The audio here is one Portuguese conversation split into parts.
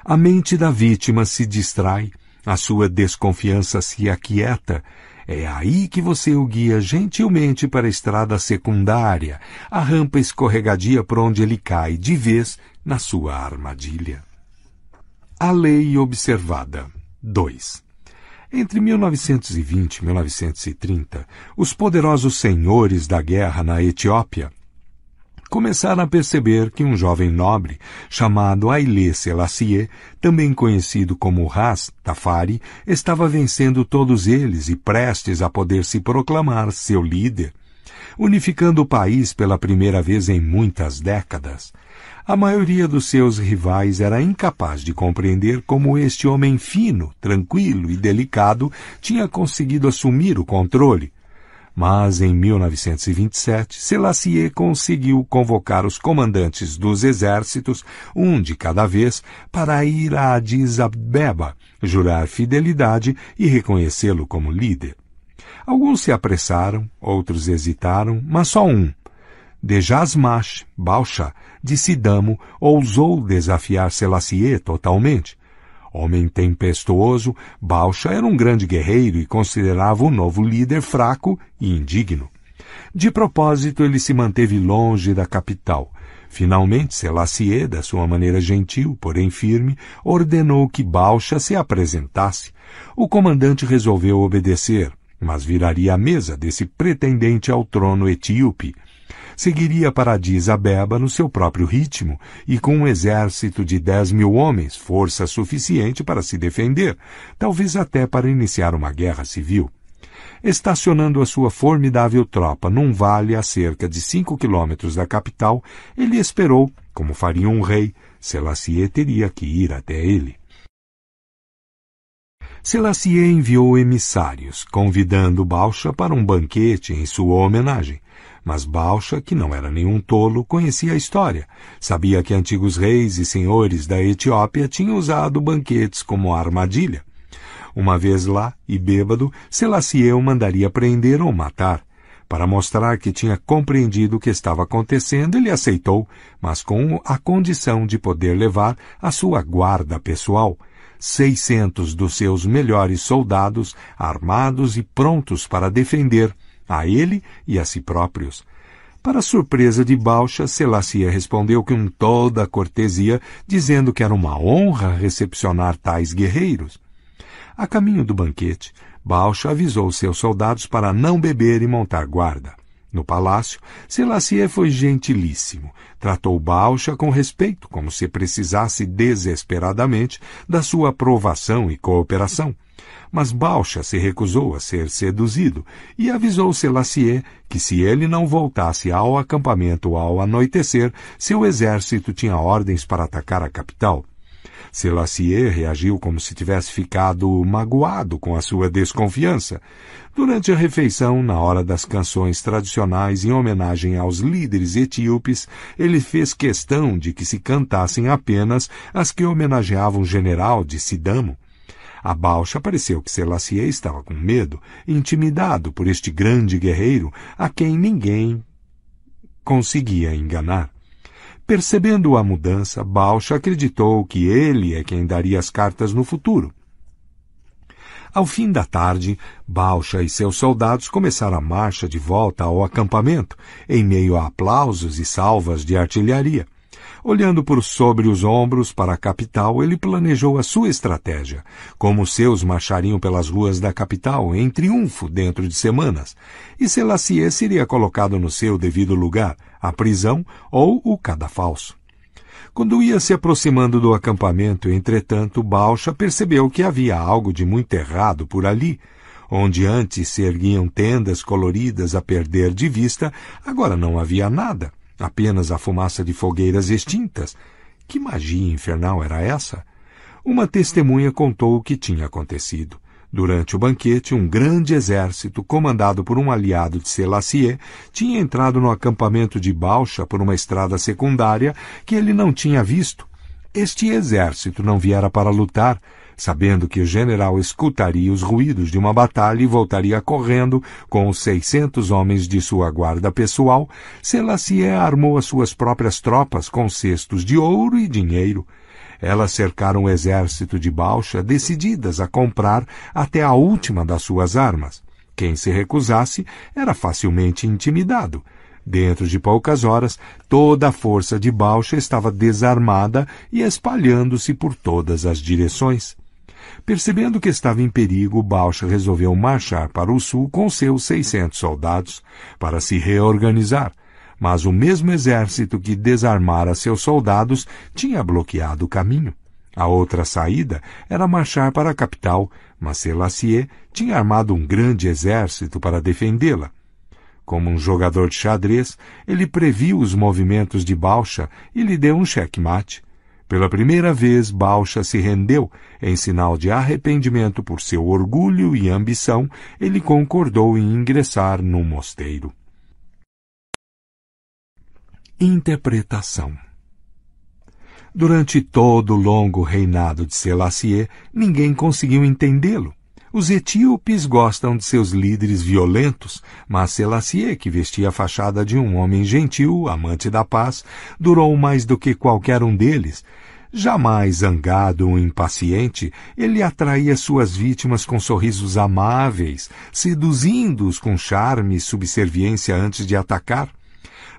A mente da vítima se distrai, a sua desconfiança se aquieta. É aí que você o guia gentilmente para a estrada secundária, a rampa escorregadia por onde ele cai de vez na sua armadilha. A lei observada. 2. Entre 1920 e 1930, os poderosos senhores da guerra na Etiópia começaram a perceber que um jovem nobre chamado Haile Selassie, também conhecido como Ras Tafari, estava vencendo todos eles e prestes a poder se proclamar seu líder, unificando o país pela primeira vez em muitas décadas. A maioria dos seus rivais era incapaz de compreender como este homem fino, tranquilo e delicado tinha conseguido assumir o controle. Mas, em 1927, Selassie conseguiu convocar os comandantes dos exércitos, um de cada vez, para ir a Addis Abeba, jurar fidelidade e reconhecê-lo como líder. Alguns se apressaram, outros hesitaram, mas só um, Dejasmash Bausha, de Sidamo, ousou desafiar Selassie totalmente. Homem tempestuoso, Bausha era um grande guerreiro e considerava o novo líder fraco e indigno. De propósito, ele se manteve longe da capital. Finalmente, Selassie, da sua maneira gentil, porém firme, ordenou que Bausha se apresentasse. O comandante resolveu obedecer, mas viraria a mesa desse pretendente ao trono etíope. Seguiria para Addis Abeba no seu próprio ritmo e com um exército de 10.000 homens, força suficiente para se defender, talvez até para iniciar uma guerra civil. Estacionando a sua formidável tropa num vale a cerca de 5 quilômetros da capital, ele esperou, como faria um rei. Selassie teria que ir até ele. Selassie enviou emissários, convidando Bausha para um banquete em sua homenagem. Mas Bausha, que não era nenhum tolo, conhecia a história. Sabia que antigos reis e senhores da Etiópia tinham usado banquetes como armadilha. Uma vez lá, e bêbado, Selassie o mandaria prender ou matar. Para mostrar que tinha compreendido o que estava acontecendo, ele aceitou, mas com a condição de poder levar a sua guarda pessoal, 600 dos seus melhores soldados, armados e prontos para defender a ele e a si próprios. Para surpresa de Bausha, Selassie respondeu com toda a cortesia, dizendo que era uma honra recepcionar tais guerreiros. A caminho do banquete, Bausha avisou seus soldados para não beber e montar guarda. No palácio, Selassie foi gentilíssimo. Tratou Bausha com respeito, como se precisasse desesperadamente da sua aprovação e cooperação. Mas Bausha se recusou a ser seduzido e avisou Selassie que se ele não voltasse ao acampamento ao anoitecer, seu exército tinha ordens para atacar a capital. Selassie reagiu como se tivesse ficado magoado com a sua desconfiança. Durante a refeição, na hora das canções tradicionais em homenagem aos líderes etíopes, ele fez questão de que se cantassem apenas as que homenageavam o general de Sidamo. A Bausha pareceu que Selassie estava com medo, intimidado por este grande guerreiro a quem ninguém conseguia enganar. Percebendo a mudança, Bausha acreditou que ele é quem daria as cartas no futuro. Ao fim da tarde, Bausha e seus soldados começaram a marcha de volta ao acampamento, em meio a aplausos e salvas de artilharia. Olhando por sobre os ombros para a capital, ele planejou a sua estratégia, como seus marchariam pelas ruas da capital em triunfo dentro de semanas, e Selassie seria colocado no seu devido lugar, a prisão ou o cadafalso. Quando ia se aproximando do acampamento, entretanto, Bausha percebeu que havia algo de muito errado por ali. Onde antes se erguiam tendas coloridas a perder de vista, agora não havia nada. Apenas a fumaça de fogueiras extintas. Que magia infernal era essa? Uma testemunha contou o que tinha acontecido. Durante o banquete, um grande exército, comandado por um aliado de Selassie, tinha entrado no acampamento de Bausha por uma estrada secundária que ele não tinha visto. Este exército não viera para lutar, sabendo que o general escutaria os ruídos de uma batalha e voltaria correndo com os 600 homens de sua guarda pessoal. Selassie armou as suas próprias tropas com cestos de ouro e dinheiro. Elas cercaram o exército de Bausha, decididas a comprar até a última das suas armas. Quem se recusasse era facilmente intimidado. Dentro de poucas horas, toda a força de Bausha estava desarmada e espalhando-se por todas as direções. Percebendo que estava em perigo, Bausha resolveu marchar para o sul com seus 600 soldados para se reorganizar. Mas o mesmo exército que desarmara seus soldados tinha bloqueado o caminho. A outra saída era marchar para a capital, mas Selassie tinha armado um grande exército para defendê-la. Como um jogador de xadrez, ele previu os movimentos de Bausha e lhe deu um xeque-mate. Pela primeira vez, Bausha se rendeu. Em sinal de arrependimento por seu orgulho e ambição, ele concordou em ingressar no mosteiro. Interpretação. Durante todo o longo reinado de Selassie, ninguém conseguiu entendê-lo. Os etíopes gostam de seus líderes violentos, mas Selassie, que vestia a fachada de um homem gentil, amante da paz, durou mais do que qualquer um deles. Jamais zangado ou impaciente, ele atraía suas vítimas com sorrisos amáveis, seduzindo-os com charme e subserviência antes de atacar.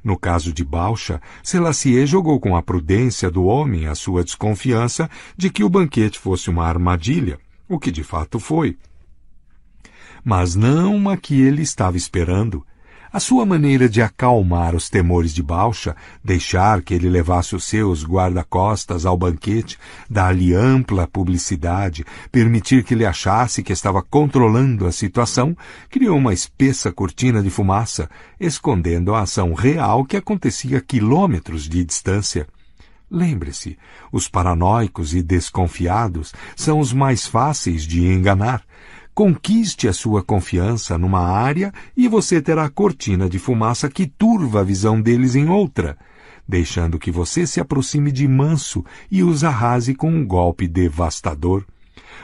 No caso de Bausha, Selassie jogou com a prudência do homem a sua desconfiança de que o banquete fosse uma armadilha, o que de fato foi. Mas não uma que ele estava esperando. A sua maneira de acalmar os temores de Bausha, deixar que ele levasse os seus guarda-costas ao banquete, dar-lhe ampla publicidade, permitir que ele achasse que estava controlando a situação, criou uma espessa cortina de fumaça, escondendo a ação real que acontecia a quilômetros de distância. Lembre-se, os paranoicos e desconfiados são os mais fáceis de enganar. Conquiste a sua confiança numa área e você terá a cortina de fumaça que turva a visão deles em outra, deixando que você se aproxime de manso e os arrase com um golpe devastador.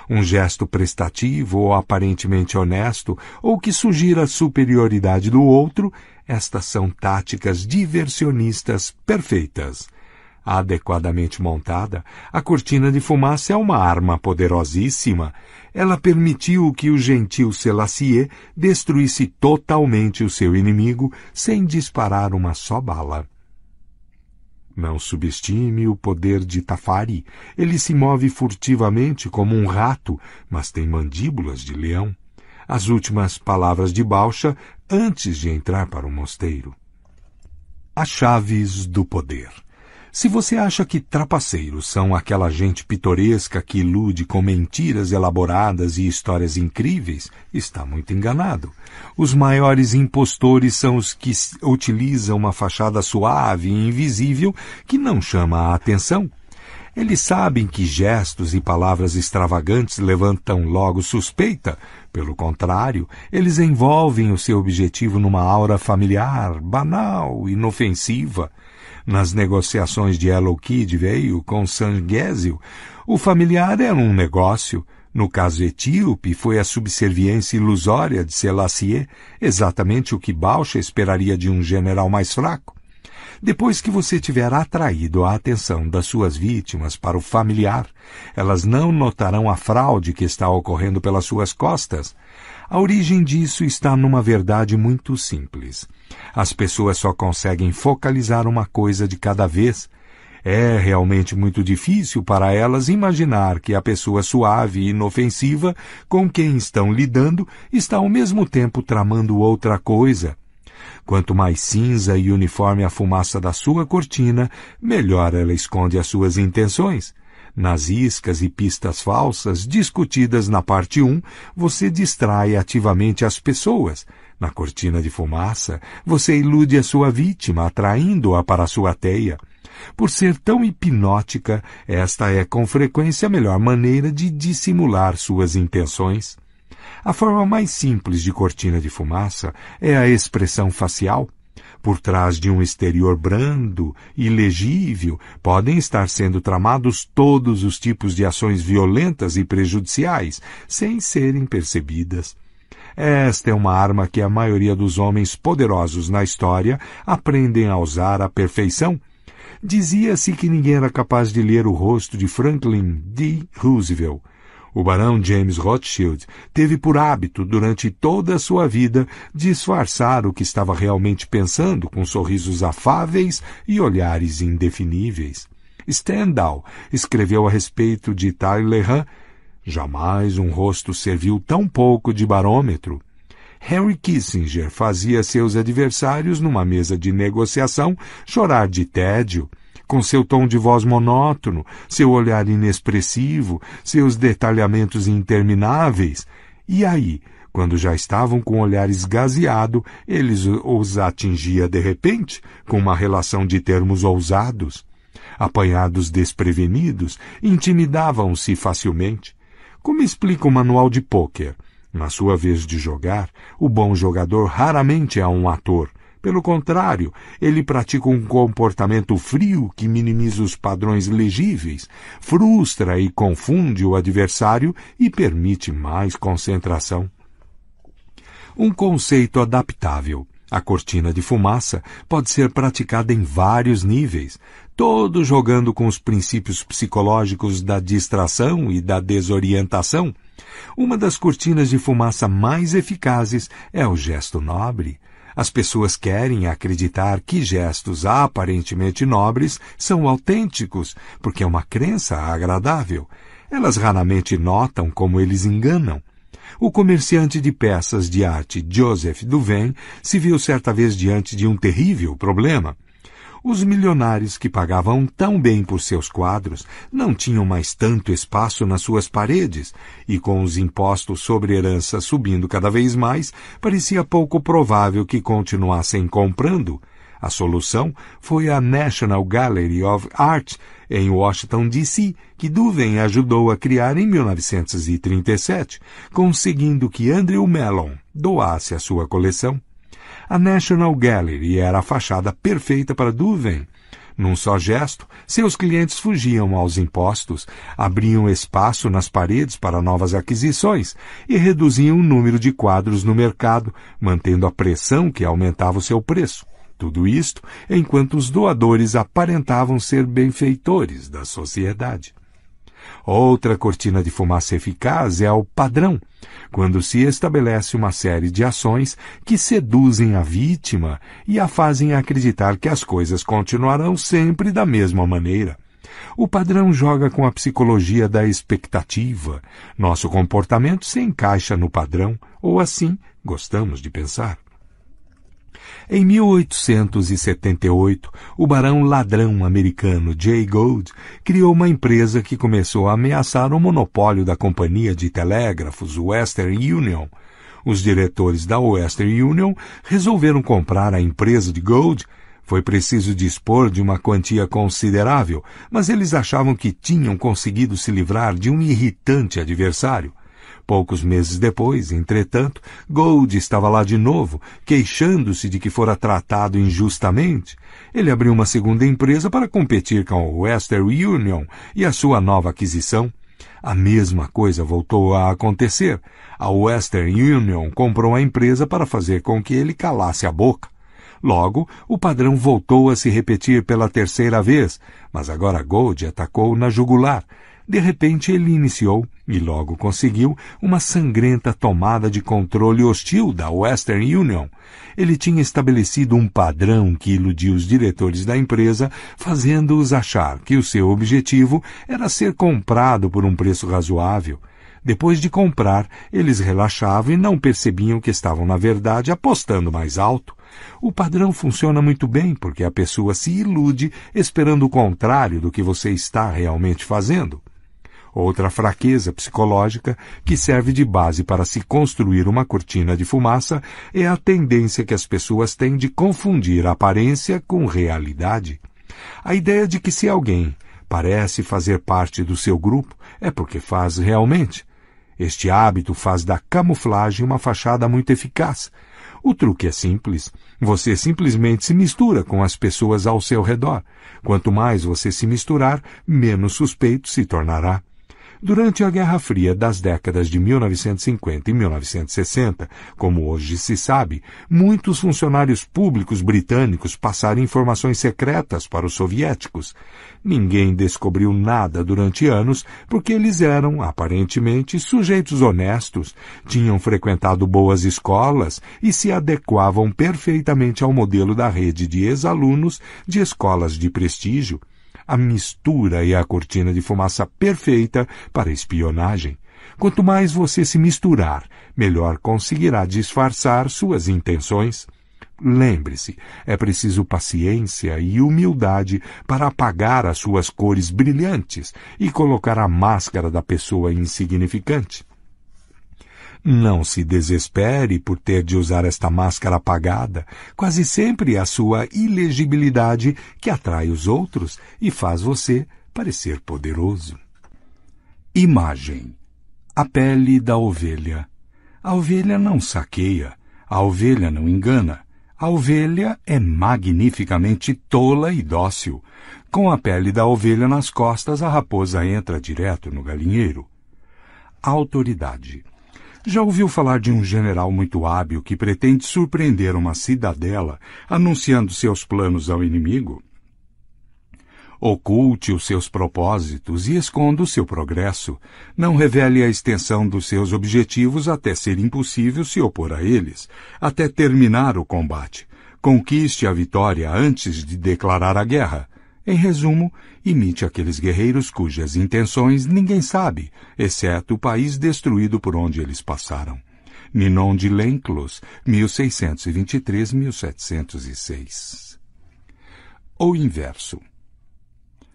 Um gesto prestativo ou aparentemente honesto, ou que sugira a superioridade do outro, estas são táticas diversionistas perfeitas. Adequadamente montada, a cortina de fumaça é uma arma poderosíssima. Ela permitiu que o gentil Selassie destruísse totalmente o seu inimigo sem disparar uma só bala. Não subestime o poder de Tafari. Ele se move furtivamente como um rato, mas tem mandíbulas de leão. As últimas palavras de Bausha antes de entrar para o mosteiro. As chaves do poder. Se você acha que trapaceiros são aquela gente pitoresca que ilude com mentiras elaboradas e histórias incríveis, está muito enganado. Os maiores impostores são os que utilizam uma fachada suave e invisível que não chama a atenção. Eles sabem que gestos e palavras extravagantes levantam logo suspeita. Pelo contrário, eles envolvem o seu objetivo numa aura familiar, banal, inofensiva. Nas negociações de Hello Kid veio com Sanguésio, o familiar era um negócio. No caso etíope, foi a subserviência ilusória de Selassie, exatamente o que Bausha esperaria de um general mais fraco. Depois que você tiver atraído a atenção das suas vítimas para o familiar, elas não notarão a fraude que está ocorrendo pelas suas costas. A origem disso está numa verdade muito simples. As pessoas só conseguem focalizar uma coisa de cada vez. É realmente muito difícil para elas imaginar que a pessoa suave e inofensiva com quem estão lidando está ao mesmo tempo tramando outra coisa. Quanto mais cinza e uniforme a fumaça da sua cortina, melhor ela esconde as suas intenções. Nas iscas e pistas falsas discutidas na parte 1, você distrai ativamente as pessoas. Na cortina de fumaça, você ilude a sua vítima, atraindo-a para a sua teia. Por ser tão hipnótica, esta é com frequência a melhor maneira de dissimular suas intenções. A forma mais simples de cortina de fumaça é a expressão facial. Por trás de um exterior brando e legível, podem estar sendo tramados todos os tipos de ações violentas e prejudiciais, sem serem percebidas. Esta é uma arma que a maioria dos homens poderosos na história aprendem a usar à perfeição. Dizia-se que ninguém era capaz de ler o rosto de Franklin D. Roosevelt. O barão James Rothschild teve por hábito, durante toda a sua vida, disfarçar o que estava realmente pensando com sorrisos afáveis e olhares indefiníveis. Stendhal escreveu a respeito de Talleyrand: jamais um rosto serviu tão pouco de barômetro. Henry Kissinger fazia seus adversários numa mesa de negociação chorar de tédio, com seu tom de voz monótono, seu olhar inexpressivo, seus detalhamentos intermináveis. E aí, quando já estavam com o olhar esgazeado, eles os atingia de repente, com uma relação de termos ousados. Apanhados desprevenidos, intimidavam-se facilmente. Como explica o manual de pôquer? Na sua vez de jogar, o bom jogador raramente é um ator. Pelo contrário, ele pratica um comportamento frio que minimiza os padrões legíveis, frustra e confunde o adversário e permite mais concentração. Um conceito adaptável. A cortina de fumaça pode ser praticada em vários níveis, todos jogando com os princípios psicológicos da distração e da desorientação. Uma das cortinas de fumaça mais eficazes é o gesto nobre. As pessoas querem acreditar que gestos aparentemente nobres são autênticos, porque é uma crença agradável. Elas raramente notam como eles enganam. O comerciante de peças de arte Joseph Duvain se viu certa vez diante de um terrível problema. Os milionários que pagavam tão bem por seus quadros não tinham mais tanto espaço nas suas paredes, e com os impostos sobre herança subindo cada vez mais, parecia pouco provável que continuassem comprando. A solução foi a National Gallery of Art, em Washington, D.C., que Duvain ajudou a criar em 1937, conseguindo que Andrew Mellon doasse a sua coleção. A National Gallery era a fachada perfeita para Duvain. Num só gesto, seus clientes fugiam aos impostos, abriam espaço nas paredes para novas aquisições e reduziam o número de quadros no mercado, mantendo a pressão que aumentava o seu preço. Tudo isto enquanto os doadores aparentavam ser benfeitores da sociedade. Outra cortina de fumaça eficaz é o padrão, quando se estabelece uma série de ações que seduzem a vítima e a fazem acreditar que as coisas continuarão sempre da mesma maneira. O padrão joga com a psicologia da expectativa. Nosso comportamento se encaixa no padrão, ou assim gostamos de pensar. Em 1878, o barão ladrão americano Jay Gould criou uma empresa que começou a ameaçar o monopólio da companhia de telégrafos Western Union. Os diretores da Western Union resolveram comprar a empresa de Gould. Foi preciso dispor de uma quantia considerável, mas eles achavam que tinham conseguido se livrar de um irritante adversário. Poucos meses depois, entretanto, Gould estava lá de novo, queixando-se de que fora tratado injustamente. Ele abriu uma segunda empresa para competir com a Western Union e a sua nova aquisição. A mesma coisa voltou a acontecer. A Western Union comprou a empresa para fazer com que ele calasse a boca. Logo, o padrão voltou a se repetir pela terceira vez, mas agora Gould atacou na jugular. De repente ele iniciou, e logo conseguiu, uma sangrenta tomada de controle hostil da Western Union. Ele tinha estabelecido um padrão que iludiu os diretores da empresa, fazendo-os achar que o seu objetivo era ser comprado por um preço razoável. Depois de comprar, eles relaxavam e não percebiam que estavam, na verdade, apostando mais alto. O padrão funciona muito bem porque a pessoa se ilude esperando o contrário do que você está realmente fazendo. Outra fraqueza psicológica que serve de base para se construir uma cortina de fumaça é a tendência que as pessoas têm de confundir aparência com realidade. A ideia de que se alguém parece fazer parte do seu grupo é porque faz realmente. Este hábito faz da camuflagem uma fachada muito eficaz. O truque é simples. Você simplesmente se mistura com as pessoas ao seu redor. Quanto mais você se misturar, menos suspeito se tornará. Durante a Guerra Fria das décadas de 1950 e 1960, como hoje se sabe, muitos funcionários públicos britânicos passaram informações secretas para os soviéticos. Ninguém descobriu nada durante anos porque eles eram, aparentemente, sujeitos honestos, tinham frequentado boas escolas e se adequavam perfeitamente ao modelo da rede de ex-alunos de escolas de prestígio. A mistura é a cortina de fumaça perfeita para espionagem. Quanto mais você se misturar, melhor conseguirá disfarçar suas intenções. Lembre-se, é preciso paciência e humildade para apagar as suas cores brilhantes e colocar a máscara da pessoa insignificante. Não se desespere por ter de usar esta máscara apagada. Quase sempre é a sua ilegibilidade que atrai os outros e faz você parecer poderoso. Imagem. A pele da ovelha. A ovelha não saqueia. A ovelha não engana. A ovelha é magnificamente tola e dócil. Com a pele da ovelha nas costas, a raposa entra direto no galinheiro. Autoridade. Já ouviu falar de um general muito hábil que pretende surpreender uma cidadela anunciando seus planos ao inimigo? Oculte os seus propósitos e esconda o seu progresso. Não revele a extensão dos seus objetivos até ser impossível se opor a eles, até terminar o combate. Conquiste a vitória antes de declarar a guerra. Em resumo, imite aqueles guerreiros cujas intenções ninguém sabe, exceto o país destruído por onde eles passaram. Ninon de Lenclos, 1623-1706. O inverso.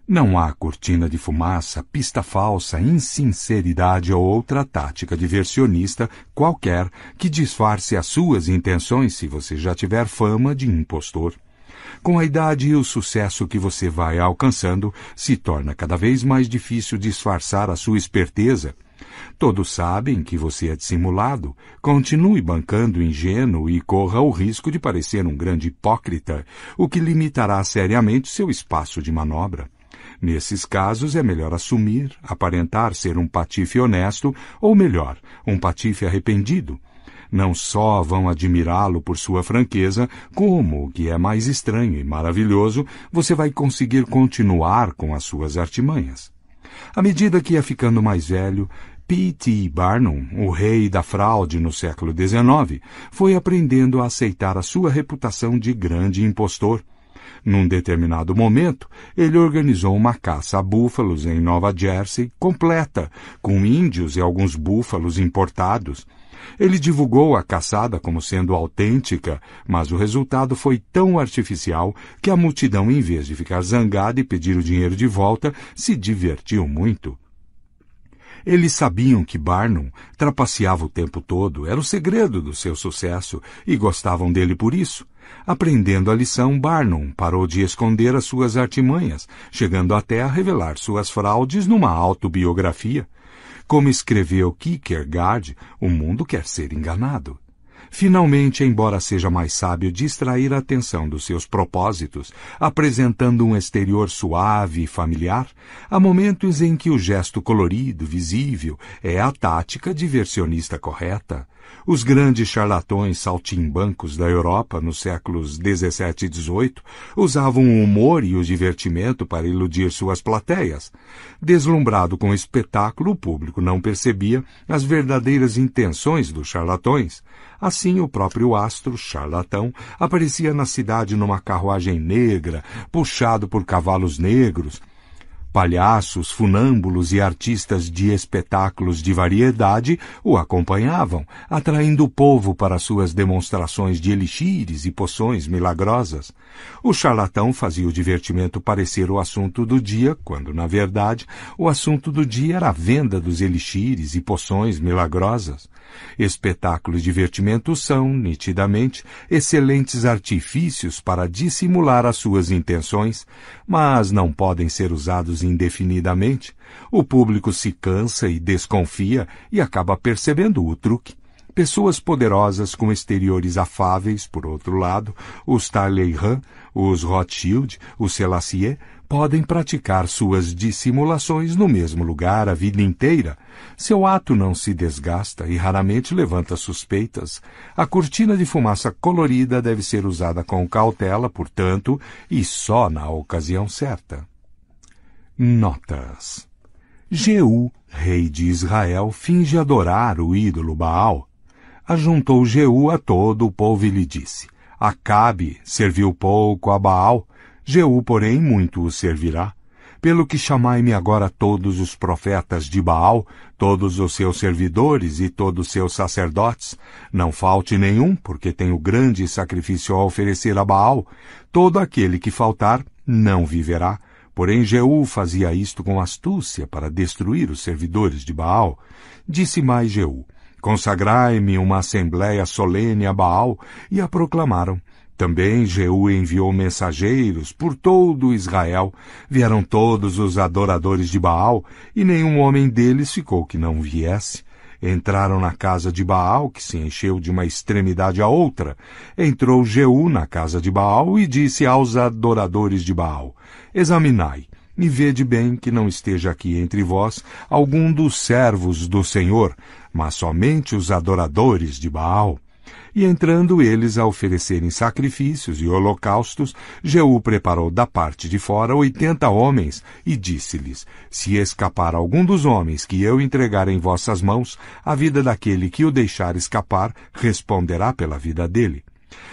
Não há cortina de fumaça, pista falsa, insinceridade ou outra tática diversionista qualquer que disfarce as suas intenções se você já tiver fama de impostor. Com a idade e o sucesso que você vai alcançando, se torna cada vez mais difícil disfarçar a sua esperteza. Todos sabem que você é dissimulado. Continue bancando ingênuo e corra o risco de parecer um grande hipócrita, o que limitará seriamente seu espaço de manobra. Nesses casos, é melhor assumir, aparentar ser um patife honesto, ou melhor, um patife arrependido. Não só vão admirá-lo por sua franqueza, como, o que é mais estranho e maravilhoso, você vai conseguir continuar com as suas artimanhas. À medida que ia ficando mais velho, P.T. Barnum, o rei da fraude no século XIX, foi aprendendo a aceitar a sua reputação de grande impostor. Num determinado momento, ele organizou uma caça a búfalos em Nova Jersey completa, com índios e alguns búfalos importados. Ele divulgou a caçada como sendo autêntica, mas o resultado foi tão artificial que a multidão, em vez de ficar zangada e pedir o dinheiro de volta, se divertiu muito. Eles sabiam que Barnum trapaceava o tempo todo, era o segredo do seu sucesso, e gostavam dele por isso. Aprendendo a lição, Barnum parou de esconder as suas artimanhas, chegando até a revelar suas fraudes numa autobiografia. Como escreveu Kierkegaard, o mundo quer ser enganado. Finalmente, embora seja mais sábio distrair a atenção dos seus propósitos, apresentando um exterior suave e familiar, há momentos em que o gesto colorido, visível, é a tática diversionista correta. Os grandes charlatões saltimbancos da Europa nos séculos XVII e XVIII usavam o humor e o divertimento para iludir suas plateias. Deslumbrado com o espetáculo, o público não percebia as verdadeiras intenções dos charlatões. Assim, o próprio astro charlatão aparecia na cidade numa carruagem negra, puxado por cavalos negros. Palhaços, funâmbulos e artistas de espetáculos de variedade o acompanhavam, atraindo o povo para suas demonstrações de elixires e poções milagrosas. O charlatão fazia o divertimento parecer o assunto do dia, quando, na verdade, o assunto do dia era a venda dos elixires e poções milagrosas. Espetáculos de divertimento são, nitidamente, excelentes artifícios para dissimular as suas intenções, mas não podem ser usados indefinidamente. O público se cansa e desconfia e acaba percebendo o truque. Pessoas poderosas com exteriores afáveis, por outro lado, os Talleyrand, os Rothschild, os Selassie, podem praticar suas dissimulações no mesmo lugar a vida inteira. Seu ato não se desgasta e raramente levanta suspeitas. A cortina de fumaça colorida deve ser usada com cautela, portanto, e só na ocasião certa. Notas. Jeú, rei de Israel, finge adorar o ídolo Baal. Ajuntou Jeú a todo o povo e lhe disse: Acabe serviu pouco a Baal, Jeú, porém, muito o servirá. Pelo que chamai-me agora todos os profetas de Baal, todos os seus servidores e todos os seus sacerdotes. Não falte nenhum, porque tenho grande sacrifício a oferecer a Baal. Todo aquele que faltar não viverá. Porém Jeú fazia isto com astúcia para destruir os servidores de Baal. Disse mais Jeú: Consagrai-me uma assembleia solene a Baal, e a proclamaram. Também Jeú enviou mensageiros por todo Israel. Vieram todos os adoradores de Baal, e nenhum homem deles ficou que não viesse. Entraram na casa de Baal, que se encheu de uma extremidade à outra. Entrou Jeú na casa de Baal e disse aos adoradores de Baal: Examinai, e vede bem que não esteja aqui entre vós algum dos servos do Senhor, mas somente os adoradores de Baal. E entrando eles a oferecerem sacrifícios e holocaustos, Jeú preparou da parte de fora 80 homens e disse-lhes: Se escapar algum dos homens que eu entregar em vossas mãos, a vida daquele que o deixar escapar responderá pela vida dele.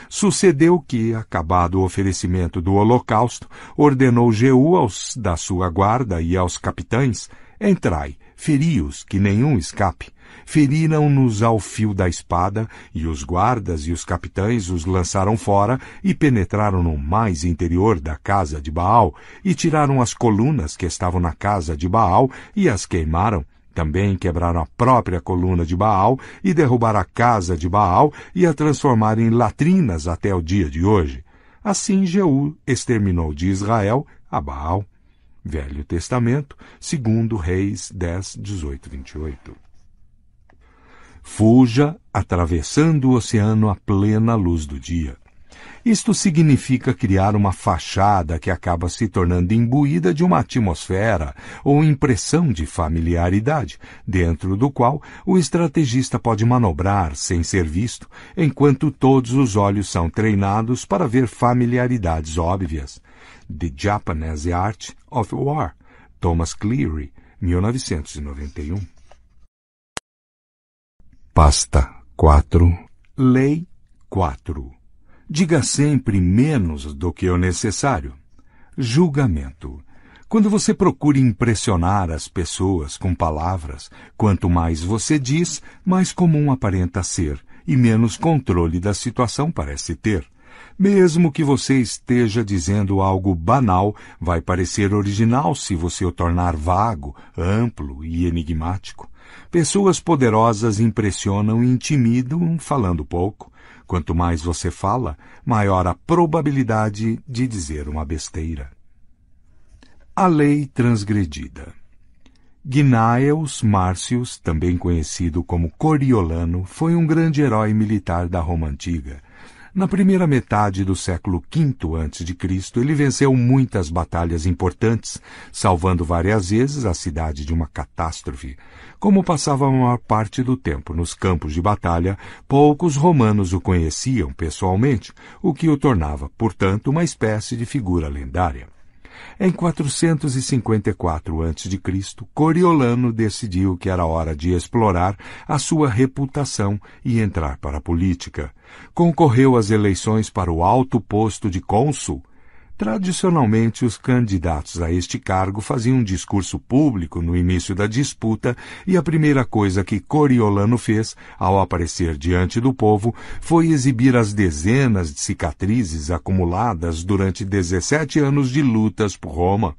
Sucedeu que, acabado o oferecimento do holocausto, ordenou Jeú aos da sua guarda e aos capitães: Entrai, feri-os, que nenhum escape. Feriram-nos ao fio da espada, e os guardas e os capitães os lançaram fora e penetraram no mais interior da casa de Baal, e tiraram as colunas que estavam na casa de Baal e as queimaram. Também quebraram a própria coluna de Baal e derrubaram a casa de Baal e a transformaram em latrinas até o dia de hoje. Assim Jeú exterminou de Israel a Baal. Velho Testamento, 2 Reis 10, 18, 28. Fuja atravessando o oceano à plena luz do dia. Isto significa criar uma fachada que acaba se tornando imbuída de uma atmosfera ou impressão de familiaridade, dentro do qual o estrategista pode manobrar sem ser visto, enquanto todos os olhos são treinados para ver familiaridades óbvias. The Japanese Art of War, Thomas Cleary, 1991. Pasta 4. Lei 4. Diga sempre menos do que o necessário. Julgamento. Quando você procura impressionar as pessoas com palavras, quanto mais você diz, mais comum aparenta ser, e menos controle da situação parece ter. Mesmo que você esteja dizendo algo banal, vai parecer original se você o tornar vago, amplo e enigmático. Pessoas poderosas impressionam e intimidam falando pouco. Quanto mais você fala, maior a probabilidade de dizer uma besteira. A lei transgredida. Gnaeus Marcius, também conhecido como Coriolano, foi um grande herói militar da Roma Antiga. Na primeira metade do século V a.C., ele venceu muitas batalhas importantes, salvando várias vezes a cidade de uma catástrofe. Como passava a maior parte do tempo nos campos de batalha, poucos romanos o conheciam pessoalmente, o que o tornava, portanto, uma espécie de figura lendária. Em 454 a.C., Coriolano decidiu que era hora de explorar a sua reputação e entrar para a política. Concorreu às eleições para o alto posto de cônsul. Tradicionalmente, os candidatos a este cargo faziam um discurso público no início da disputa e a primeira coisa que Coriolano fez, ao aparecer diante do povo, foi exibir as dezenas de cicatrizes acumuladas durante 17 anos de lutas por Roma.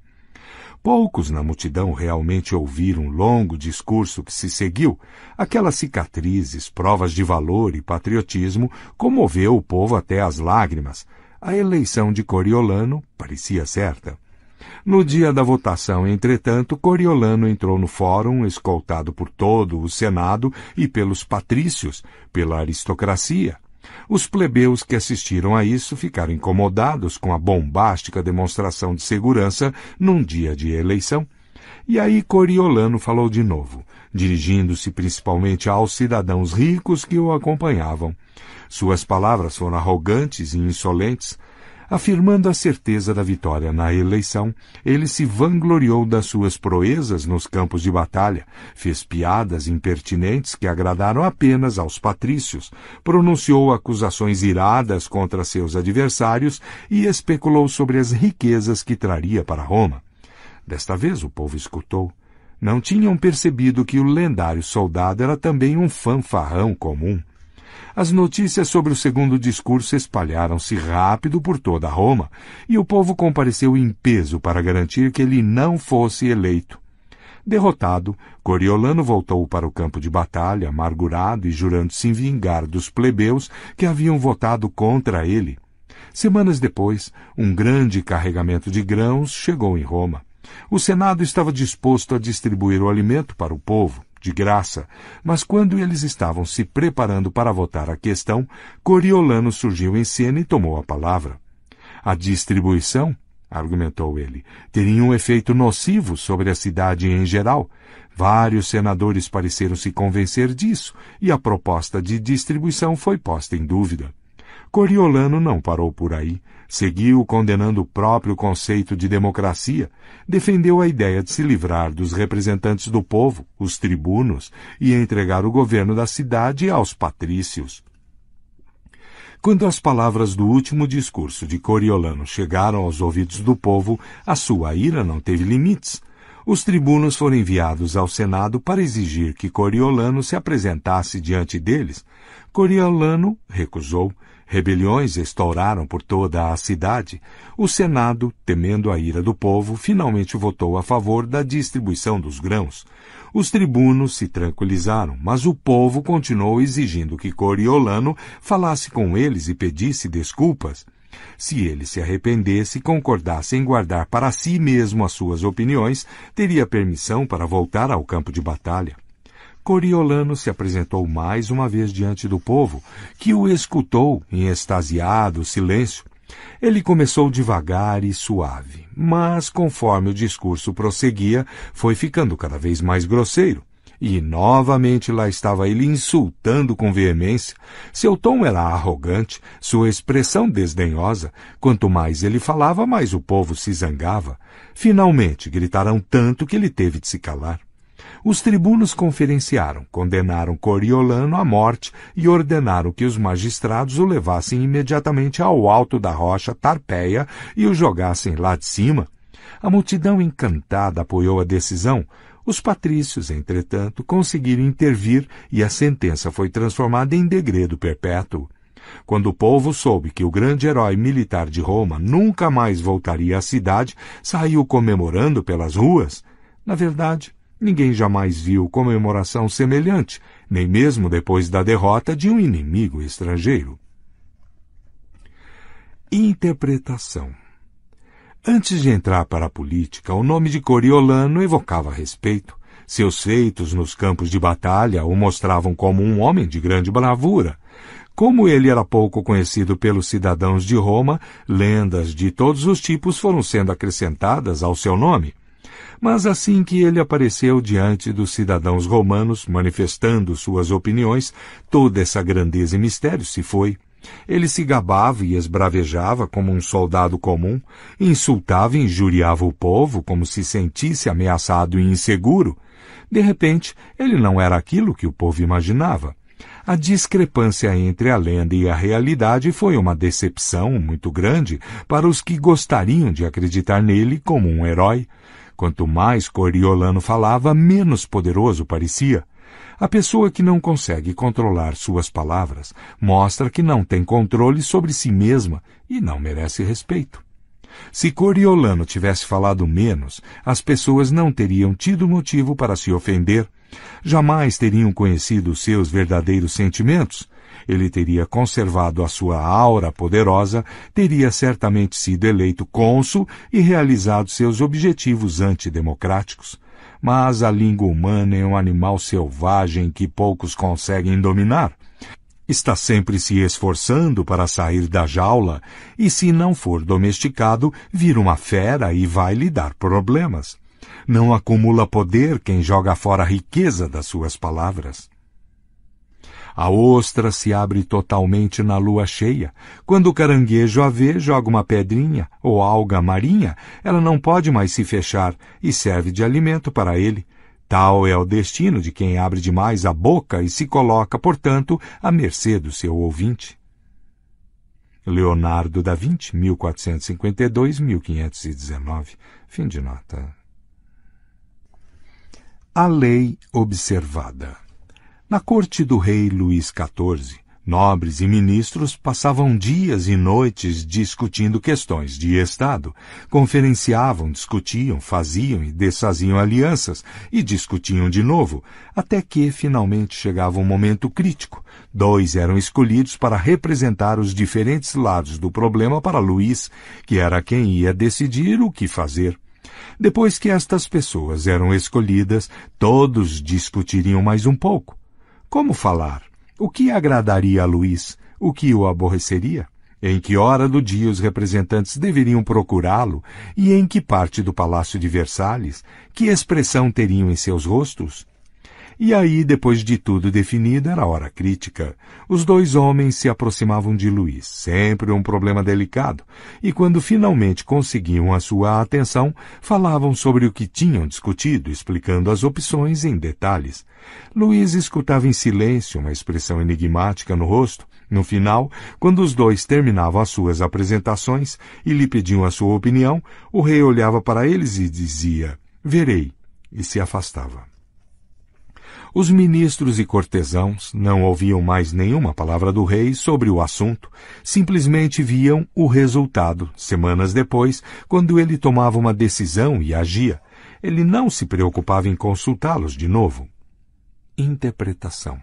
Poucos na multidão realmente ouviram o longo discurso que se seguiu. Aquelas cicatrizes, provas de valor e patriotismo, comoveu o povo até as lágrimas. A eleição de Coriolano parecia certa. No dia da votação, entretanto, Coriolano entrou no fórum, escoltado por todo o Senado e pelos patrícios, pela aristocracia. Os plebeus que assistiram a isso ficaram incomodados com a bombástica demonstração de segurança num dia de eleição. E aí Coriolano falou de novo, dirigindo-se principalmente aos cidadãos ricos que o acompanhavam. Suas palavras foram arrogantes e insolentes. Afirmando a certeza da vitória na eleição, ele se vangloriou das suas proezas nos campos de batalha, fez piadas impertinentes que agradaram apenas aos patrícios, pronunciou acusações iradas contra seus adversários e especulou sobre as riquezas que traria para Roma. Desta vez o povo escutou. Não tinham percebido que o lendário soldado era também um fanfarrão comum. As notícias sobre o segundo discurso espalharam-se rápido por toda Roma, e o povo compareceu em peso para garantir que ele não fosse eleito. Derrotado, Coriolano voltou para o campo de batalha, amargurado e jurando se vingar dos plebeus que haviam votado contra ele. Semanas depois, um grande carregamento de grãos chegou em Roma. O Senado estava disposto a distribuir o alimento para o povo, de graça, mas quando eles estavam se preparando para votar a questão, Coriolano surgiu em cena e tomou a palavra. A distribuição, argumentou ele, teria um efeito nocivo sobre a cidade em geral. Vários senadores pareceram se convencer disso, e a proposta de distribuição foi posta em dúvida. Coriolano não parou por aí. Seguiu condenando o próprio conceito de democracia, defendeu a ideia de se livrar dos representantes do povo, os tribunos, e entregar o governo da cidade aos patrícios. Quando as palavras do último discurso de Coriolano chegaram aos ouvidos do povo, a sua ira não teve limites. Os tribunos foram enviados ao Senado para exigir que Coriolano se apresentasse diante deles. Coriolano recusou. Rebeliões estouraram por toda a cidade. O Senado, temendo a ira do povo, finalmente votou a favor da distribuição dos grãos. Os tribunos se tranquilizaram, mas o povo continuou exigindo que Coriolano falasse com eles e pedisse desculpas. Se ele se arrependesse e concordasse em guardar para si mesmo as suas opiniões, teria permissão para voltar ao campo de batalha. Coriolano se apresentou mais uma vez diante do povo, que o escutou em extasiado silêncio. Ele começou devagar e suave, mas, conforme o discurso prosseguia, foi ficando cada vez mais grosseiro. E, novamente, lá estava ele insultando com veemência. Seu tom era arrogante, sua expressão desdenhosa. Quanto mais ele falava, mais o povo se zangava. Finalmente, gritaram tanto que ele teve de se calar. Os tribunos conferenciaram, condenaram Coriolano à morte e ordenaram que os magistrados o levassem imediatamente ao alto da rocha Tarpeia e o jogassem lá de cima. A multidão encantada apoiou a decisão. Os patrícios, entretanto, conseguiram intervir e a sentença foi transformada em degredo perpétuo. Quando o povo soube que o grande herói militar de Roma nunca mais voltaria à cidade, saiu comemorando pelas ruas. Na verdade, ninguém jamais viu comemoração semelhante, nem mesmo depois da derrota de um inimigo estrangeiro. Interpretação. Antes de entrar para a política, o nome de Coriolano evocava respeito. Seus feitos nos campos de batalha o mostravam como um homem de grande bravura. Como ele era pouco conhecido pelos cidadãos de Roma, lendas de todos os tipos foram sendo acrescentadas ao seu nome. Mas assim que ele apareceu diante dos cidadãos romanos, manifestando suas opiniões, toda essa grandeza e mistério se foi. Ele se gabava e esbravejava como um soldado comum, insultava e injuriava o povo como se sentisse ameaçado e inseguro. De repente, ele não era aquilo que o povo imaginava. A discrepância entre a lenda e a realidade foi uma decepção muito grande para os que gostariam de acreditar nele como um herói. Quanto mais Coriolano falava, menos poderoso parecia. A pessoa que não consegue controlar suas palavras mostra que não tem controle sobre si mesma e não merece respeito. Se Coriolano tivesse falado menos, as pessoas não teriam tido motivo para se ofender. Jamais teriam conhecido seus verdadeiros sentimentos. Ele teria conservado a sua aura poderosa, teria certamente sido eleito cônsul e realizado seus objetivos antidemocráticos. Mas a língua humana é um animal selvagem que poucos conseguem dominar. Está sempre se esforçando para sair da jaula e, se não for domesticado, vira uma fera e vai lhe dar problemas. Não acumula poder quem joga fora a riqueza das suas palavras. A ostra se abre totalmente na lua cheia. Quando o caranguejo a vê, joga uma pedrinha ou alga marinha, ela não pode mais se fechar e serve de alimento para ele. Tal é o destino de quem abre demais a boca e se coloca, portanto, à mercê do seu ouvinte. Leonardo da Vinci, 1452-1519. Fim de nota. A lei observada. Na corte do rei Luís XIV, nobres e ministros passavam dias e noites discutindo questões de Estado, conferenciavam, discutiam, faziam e desfaziam alianças e discutiam de novo, até que finalmente chegava um momento crítico. Dois eram escolhidos para representar os diferentes lados do problema para Luís, que era quem ia decidir o que fazer. Depois que estas pessoas eram escolhidas, todos discutiriam mais um pouco. Como falar? O que agradaria a Luís? O que o aborreceria? Em que hora do dia os representantes deveriam procurá-lo? E em que parte do Palácio de Versalhes? Que expressão teriam em seus rostos? E aí, depois de tudo definido, era a hora crítica. Os dois homens se aproximavam de Luís, sempre um problema delicado, e quando finalmente conseguiam a sua atenção, falavam sobre o que tinham discutido, explicando as opções em detalhes. Luís escutava em silêncio, uma expressão enigmática no rosto. No final, quando os dois terminavam as suas apresentações e lhe pediam a sua opinião, o rei olhava para eles e dizia, "Verei", e se afastava. Os ministros e cortesãos não ouviam mais nenhuma palavra do rei sobre o assunto, simplesmente viam o resultado, semanas depois, quando ele tomava uma decisão e agia. Ele não se preocupava em consultá-los de novo. Interpretação.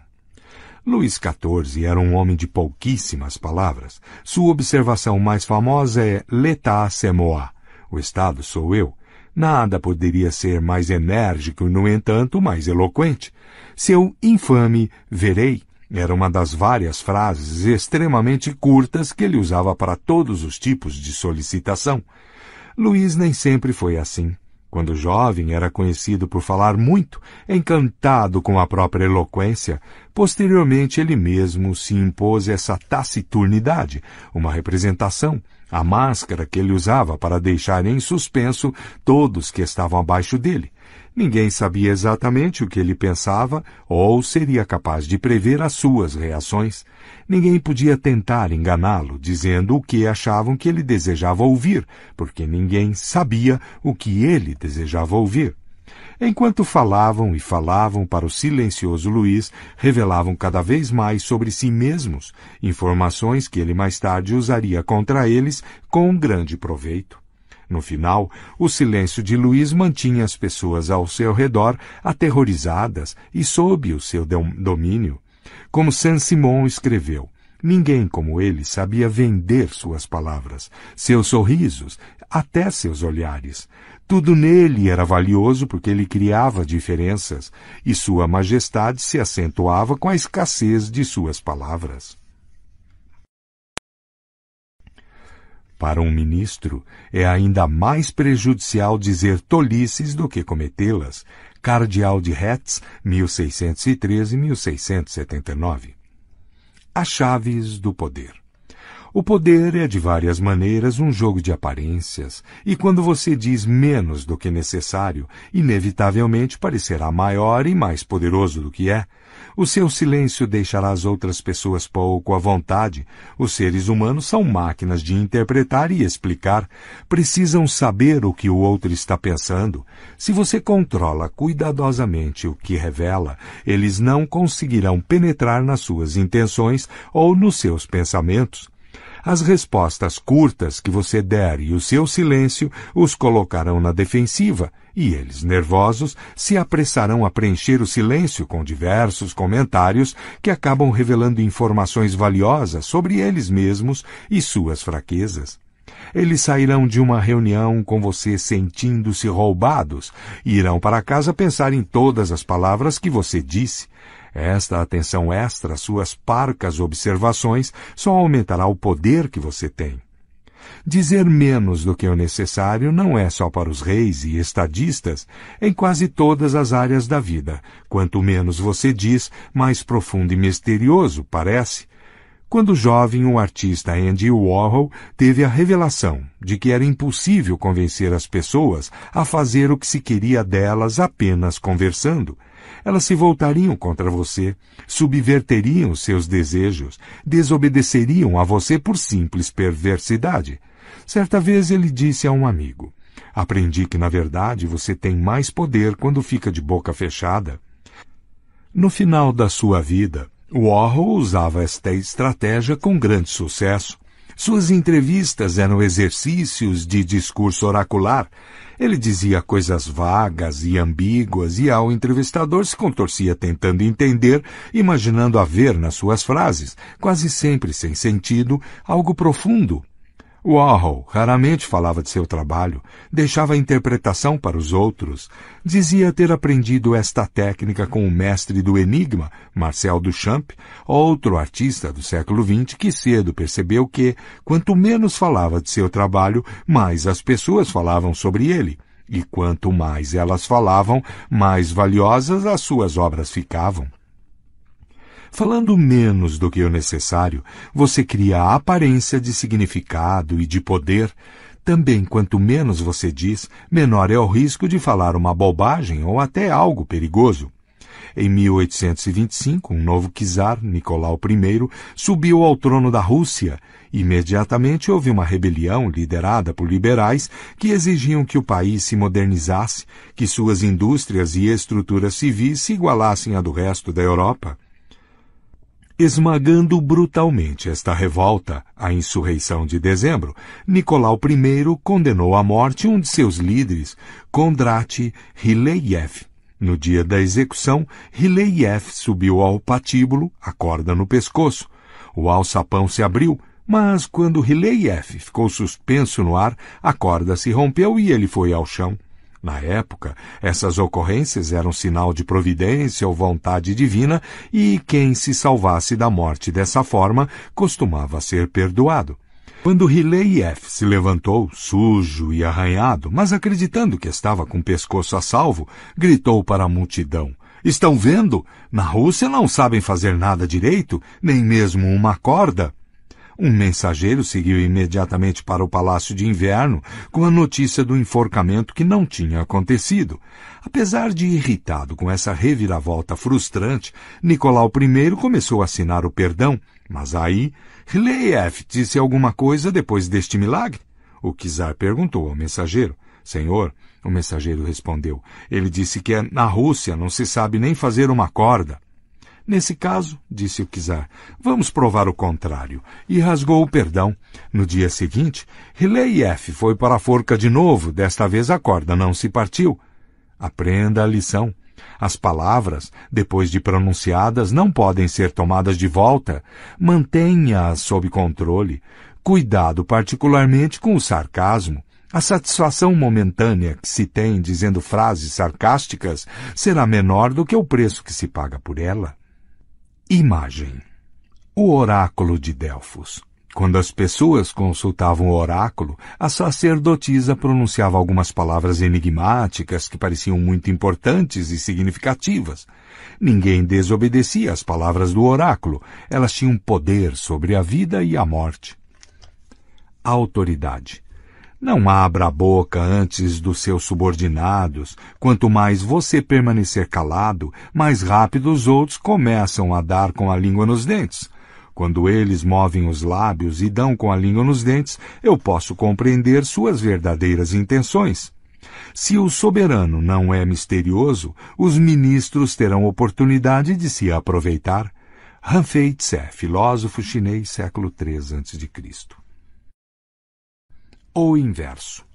Luís XIV era um homem de pouquíssimas palavras. Sua observação mais famosa é «L'état c'est moi», o Estado sou eu. Nada poderia ser mais enérgico e, no entanto, mais eloquente. Seu infame verei era uma das várias frases extremamente curtas que ele usava para todos os tipos de solicitação. Luís nem sempre foi assim. Quando jovem, era conhecido por falar muito, encantado com a própria eloquência. Posteriormente, ele mesmo se impôs essa taciturnidade, uma representação, a máscara que ele usava para deixar em suspenso todos que estavam abaixo dele. Ninguém sabia exatamente o que ele pensava ou seria capaz de prever as suas reações. Ninguém podia tentar enganá-lo, dizendo o que achavam que ele desejava ouvir, porque ninguém sabia o que ele desejava ouvir. Enquanto falavam e falavam para o silencioso Luís, revelavam cada vez mais sobre si mesmos, informações que ele mais tarde usaria contra eles com grande proveito. No final, o silêncio de Luís mantinha as pessoas ao seu redor aterrorizadas e sob o seu domínio. Como Saint-Simon escreveu, ninguém como ele sabia vender suas palavras, seus sorrisos, até seus olhares. Tudo nele era valioso porque ele criava diferenças, e sua majestade se acentuava com a escassez de suas palavras. Para um ministro, é ainda mais prejudicial dizer tolices do que cometê-las. Cardeal de Retz, 1613-1679. As chaves do poder. O poder é de várias maneiras um jogo de aparências, e quando você diz menos do que necessário, inevitavelmente parecerá maior e mais poderoso do que é. O seu silêncio deixará as outras pessoas pouco à vontade. Os seres humanos são máquinas de interpretar e explicar. Precisam saber o que o outro está pensando. Se você controla cuidadosamente o que revela, eles não conseguirão penetrar nas suas intenções ou nos seus pensamentos. As respostas curtas que você der e o seu silêncio os colocarão na defensiva, e eles, nervosos, se apressarão a preencher o silêncio com diversos comentários que acabam revelando informações valiosas sobre eles mesmos e suas fraquezas. Eles sairão de uma reunião com você sentindo-se roubados e irão para casa pensar em todas as palavras que você disse. Esta atenção extra às suas parcas observações só aumentará o poder que você tem. Dizer menos do que o necessário não é só para os reis e estadistas, em quase todas as áreas da vida. Quanto menos você diz, mais profundo e misterioso parece. Quando jovem, o artista Andy Warhol teve a revelação de que era impossível convencer as pessoas a fazer o que se queria delas apenas conversando. Elas se voltariam contra você, subverteriam seus desejos, desobedeceriam a você por simples perversidade. Certa vez ele disse a um amigo: "Aprendi que, na verdade, você tem mais poder quando fica de boca fechada." No final da sua vida, Warhol usava esta estratégia com grande sucesso. Suas entrevistas eram exercícios de discurso oracular. Ele dizia coisas vagas e ambíguas e ao entrevistador se contorcia tentando entender, imaginando haver nas suas frases, quase sempre sem sentido, algo profundo. Warhol raramente falava de seu trabalho, deixava a interpretação para os outros. Dizia ter aprendido esta técnica com o mestre do enigma, Marcel Duchamp, outro artista do século XX que cedo percebeu que, quanto menos falava de seu trabalho, mais as pessoas falavam sobre ele. E quanto mais elas falavam, mais valiosas as suas obras ficavam. Falando menos do que o necessário, você cria a aparência de significado e de poder. Também, quanto menos você diz, menor é o risco de falar uma bobagem ou até algo perigoso. Em 1825, um novo czar, Nicolau I, subiu ao trono da Rússia. Imediatamente houve uma rebelião liderada por liberais que exigiam que o país se modernizasse, que suas indústrias e estruturas civis se igualassem à do resto da Europa. Esmagando brutalmente esta revolta, a insurreição de dezembro, Nicolau I condenou à morte um de seus líderes, Kondrat Ryleyev. No dia da execução, Ryleyev subiu ao patíbulo, a corda no pescoço. O alçapão se abriu, mas quando Ryleyev ficou suspenso no ar, a corda se rompeu e ele foi ao chão. Na época, essas ocorrências eram sinal de providência ou vontade divina e quem se salvasse da morte dessa forma costumava ser perdoado. Quando Ryleyev se levantou, sujo e arranhado, mas acreditando que estava com o pescoço a salvo, gritou para a multidão: "Estão vendo? Na Rússia não sabem fazer nada direito, nem mesmo uma corda." Um mensageiro seguiu imediatamente para o Palácio de Inverno com a notícia do enforcamento que não tinha acontecido. Apesar de irritado com essa reviravolta frustrante, Nicolau I começou a assinar o perdão, mas aí Ryleyev disse alguma coisa depois deste milagre? O czar perguntou ao mensageiro. "Senhor", o mensageiro respondeu, "ele disse que na Rússia não se sabe nem fazer uma corda." "Nesse caso", disse o czar, "vamos provar o contrário." E rasgou o perdão. No dia seguinte, Ryleyev foi para a forca de novo. Desta vez a corda não se partiu. Aprenda a lição. As palavras, depois de pronunciadas, não podem ser tomadas de volta. Mantenha-as sob controle. Cuidado particularmente com o sarcasmo. A satisfação momentânea que se tem dizendo frases sarcásticas será menor do que o preço que se paga por ela. Imagem. O oráculo de Delfos. Quando as pessoas consultavam o oráculo, a sacerdotisa pronunciava algumas palavras enigmáticas que pareciam muito importantes e significativas. Ninguém desobedecia às palavras do oráculo. Elas tinham poder sobre a vida e a morte. Autoridade. Não abra a boca antes dos seus subordinados. Quanto mais você permanecer calado, mais rápido os outros começam a dar com a língua nos dentes. Quando eles movem os lábios e dão com a língua nos dentes, eu posso compreender suas verdadeiras intenções. Se o soberano não é misterioso, os ministros terão oportunidade de se aproveitar. Han Fei-tse, filósofo chinês, século III a.C. O inverso.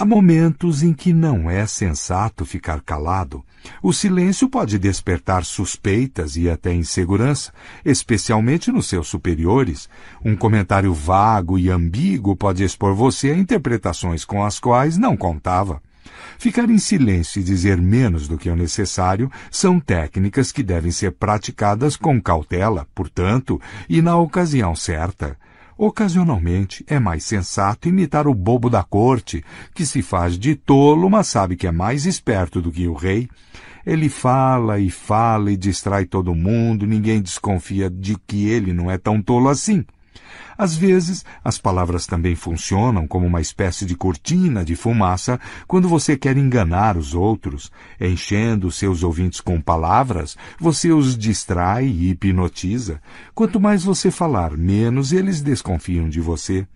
Há momentos em que não é sensato ficar calado. O silêncio pode despertar suspeitas e até insegurança, especialmente nos seus superiores. Um comentário vago e ambíguo pode expor você a interpretações com as quais não contava. Ficar em silêncio e dizer menos do que o necessário são técnicas que devem ser praticadas com cautela, portanto, e na ocasião certa. Ocasionalmente, é mais sensato imitar o bobo da corte, que se faz de tolo, mas sabe que é mais esperto do que o rei. Ele fala e distrai todo mundo, ninguém desconfia de que ele não é tão tolo assim. Às vezes, as palavras também funcionam como uma espécie de cortina de fumaça quando você quer enganar os outros. Enchendo seus ouvintes com palavras, você os distrai e hipnotiza. Quanto mais você falar, menos eles desconfiam de você.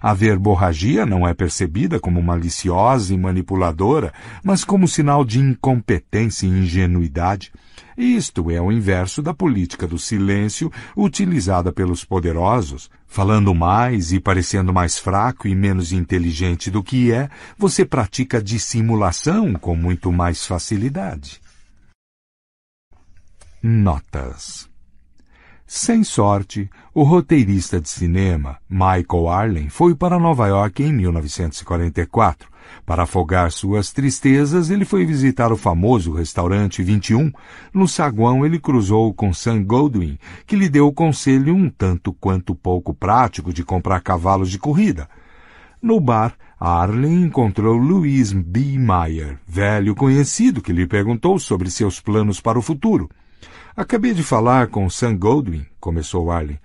A verborragia não é percebida como maliciosa e manipuladora, mas como sinal de incompetência e ingenuidade. Isto é o inverso da política do silêncio utilizada pelos poderosos. Falando mais e parecendo mais fraco e menos inteligente do que é, você pratica dissimulação com muito mais facilidade. Notas. Sem sorte, o roteirista de cinema Michael Arlen foi para Nova York em 1944. Para afogar suas tristezas, ele foi visitar o famoso restaurante 21. No saguão, ele cruzou com Sam Goldwyn, que lhe deu o conselho um tanto quanto pouco prático de comprar cavalos de corrida. No bar, Arlen encontrou Louis B. Mayer, velho conhecido, que lhe perguntou sobre seus planos para o futuro. Acabei de falar com Sam Goldwyn, começou Arlen.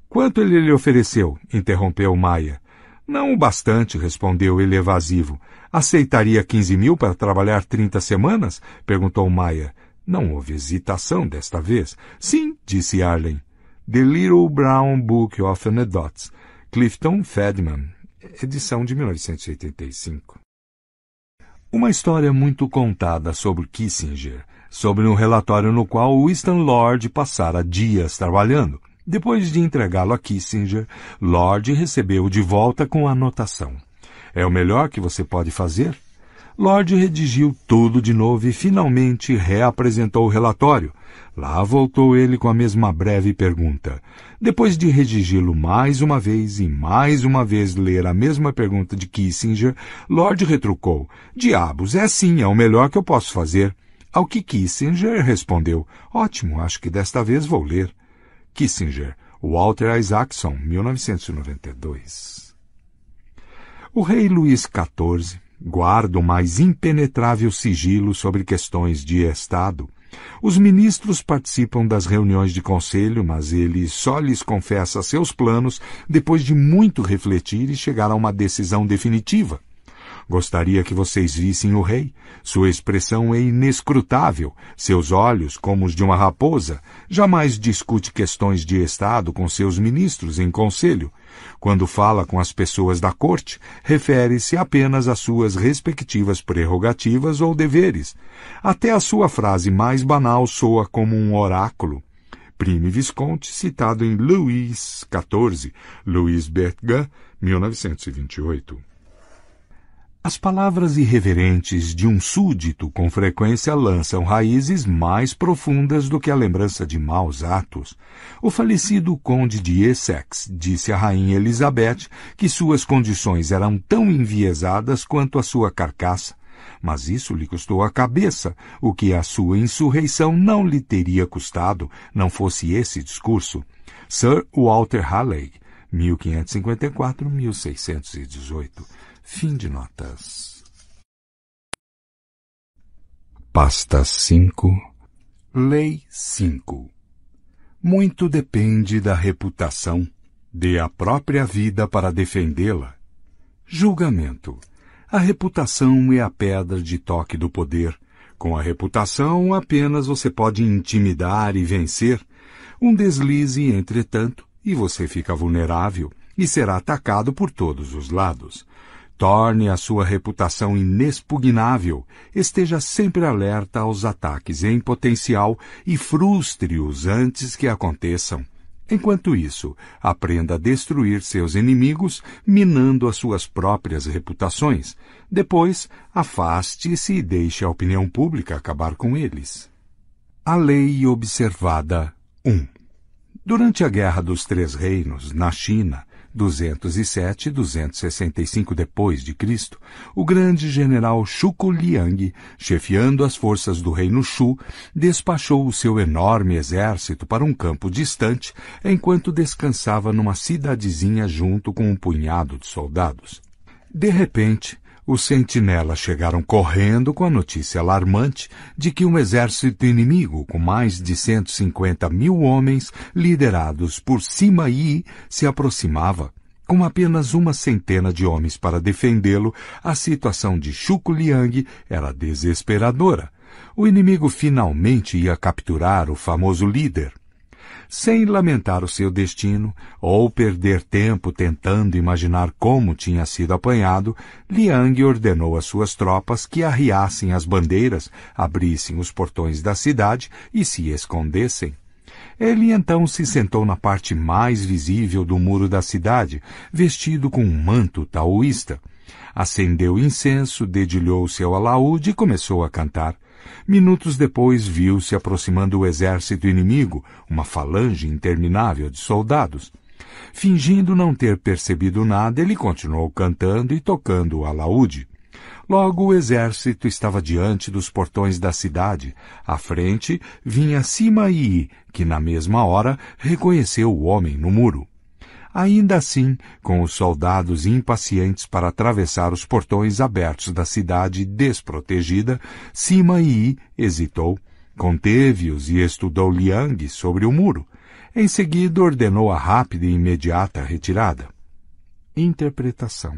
Quanto ele lhe ofereceu? Interrompeu Mayer. Não o bastante, respondeu ele evasivo. Aceitaria 15 mil para trabalhar 30 semanas? Perguntou Mayer. Não houve hesitação desta vez. Sim, disse Arlen. The Little Brown Book of Anecdotes. Clifton Fedman. Edição de 1985. Uma história muito contada sobre Kissinger, sobre um relatório no qual Winston Lord passara dias trabalhando. Depois de entregá-lo a Kissinger, Lord recebeu-o de volta com a anotação. É o melhor que você pode fazer? Lord redigiu tudo de novo e finalmente reapresentou o relatório. Lá voltou ele com a mesma breve pergunta. Depois de redigi-lo mais uma vez e mais uma vez ler a mesma pergunta de Kissinger, Lord retrucou. Diabos, é sim, é o melhor que eu posso fazer. Ao que Kissinger respondeu. Ótimo, acho que desta vez vou ler. Kissinger, Walter Isaacson, 1992. O rei Luís XIV guarda o mais impenetrável sigilo sobre questões de Estado. Os ministros participam das reuniões de conselho, mas ele só lhes confessa seus planos depois de muito refletir e chegar a uma decisão definitiva. Gostaria que vocês vissem o rei. Sua expressão é inescrutável, seus olhos como os de uma raposa. Jamais discute questões de Estado com seus ministros em conselho. Quando fala com as pessoas da corte, refere-se apenas às suas respectivas prerrogativas ou deveres. Até a sua frase mais banal soa como um oráculo. Prime Visconti, citado em Louis XIV, Louis Berthier, 1928. As palavras irreverentes de um súdito com frequência lançam raízes mais profundas do que a lembrança de maus atos. O falecido conde de Essex disse à rainha Elizabeth que suas condições eram tão enviesadas quanto a sua carcaça. Mas isso lhe custou a cabeça, o que a sua insurreição não lhe teria custado, não fosse esse discurso. Sir Walter Raleigh, 1554-1618. Fim de notas. Pasta 5. Lei 5. Muito depende da reputação. Dê a própria vida para defendê-la. Julgamento. A reputação é a pedra de toque do poder. Com a reputação, apenas você pode intimidar e vencer. Um deslize, entretanto, e você fica vulnerável e será atacado por todos os lados. Torne a sua reputação inexpugnável, esteja sempre alerta aos ataques em potencial e frustre-os antes que aconteçam. Enquanto isso, aprenda a destruir seus inimigos, minando as suas próprias reputações. Depois, afaste-se e deixe a opinião pública acabar com eles. A lei observada 1. Durante a Guerra dos Três Reinos, na China, 207 e 265 d.C., o grande general Shuku Liang, chefiando as forças do reino Shu, despachou o seu enorme exército para um campo distante, enquanto descansava numa cidadezinha junto com um punhado de soldados. De repente, os sentinelas chegaram correndo com a notícia alarmante de que um exército inimigo com mais de 150 mil homens, liderados por Sima Yi, se aproximava. Com apenas uma centena de homens para defendê-lo, a situação de Shuku Liang era desesperadora. O inimigo finalmente ia capturar o famoso líder. Sem lamentar o seu destino, ou perder tempo tentando imaginar como tinha sido apanhado, Liang ordenou às suas tropas que arriassem as bandeiras, abrissem os portões da cidade e se escondessem. Ele então se sentou na parte mais visível do muro da cidade, vestido com um manto taoísta. Acendeu incenso, dedilhou seu alaúde e começou a cantar. Minutos depois viu-se aproximando o exército inimigo, uma falange interminável de soldados. Fingindo não ter percebido nada, ele continuou cantando e tocando o alaúde. Logo o exército estava diante dos portões da cidade. À frente vinha Sima Yi, que na mesma hora reconheceu o homem no muro. Ainda assim, com os soldados impacientes para atravessar os portões abertos da cidade desprotegida, Sima Yi hesitou, conteve-os e estudou Liang sobre o muro. Em seguida ordenou a rápida e imediata retirada. Interpretação.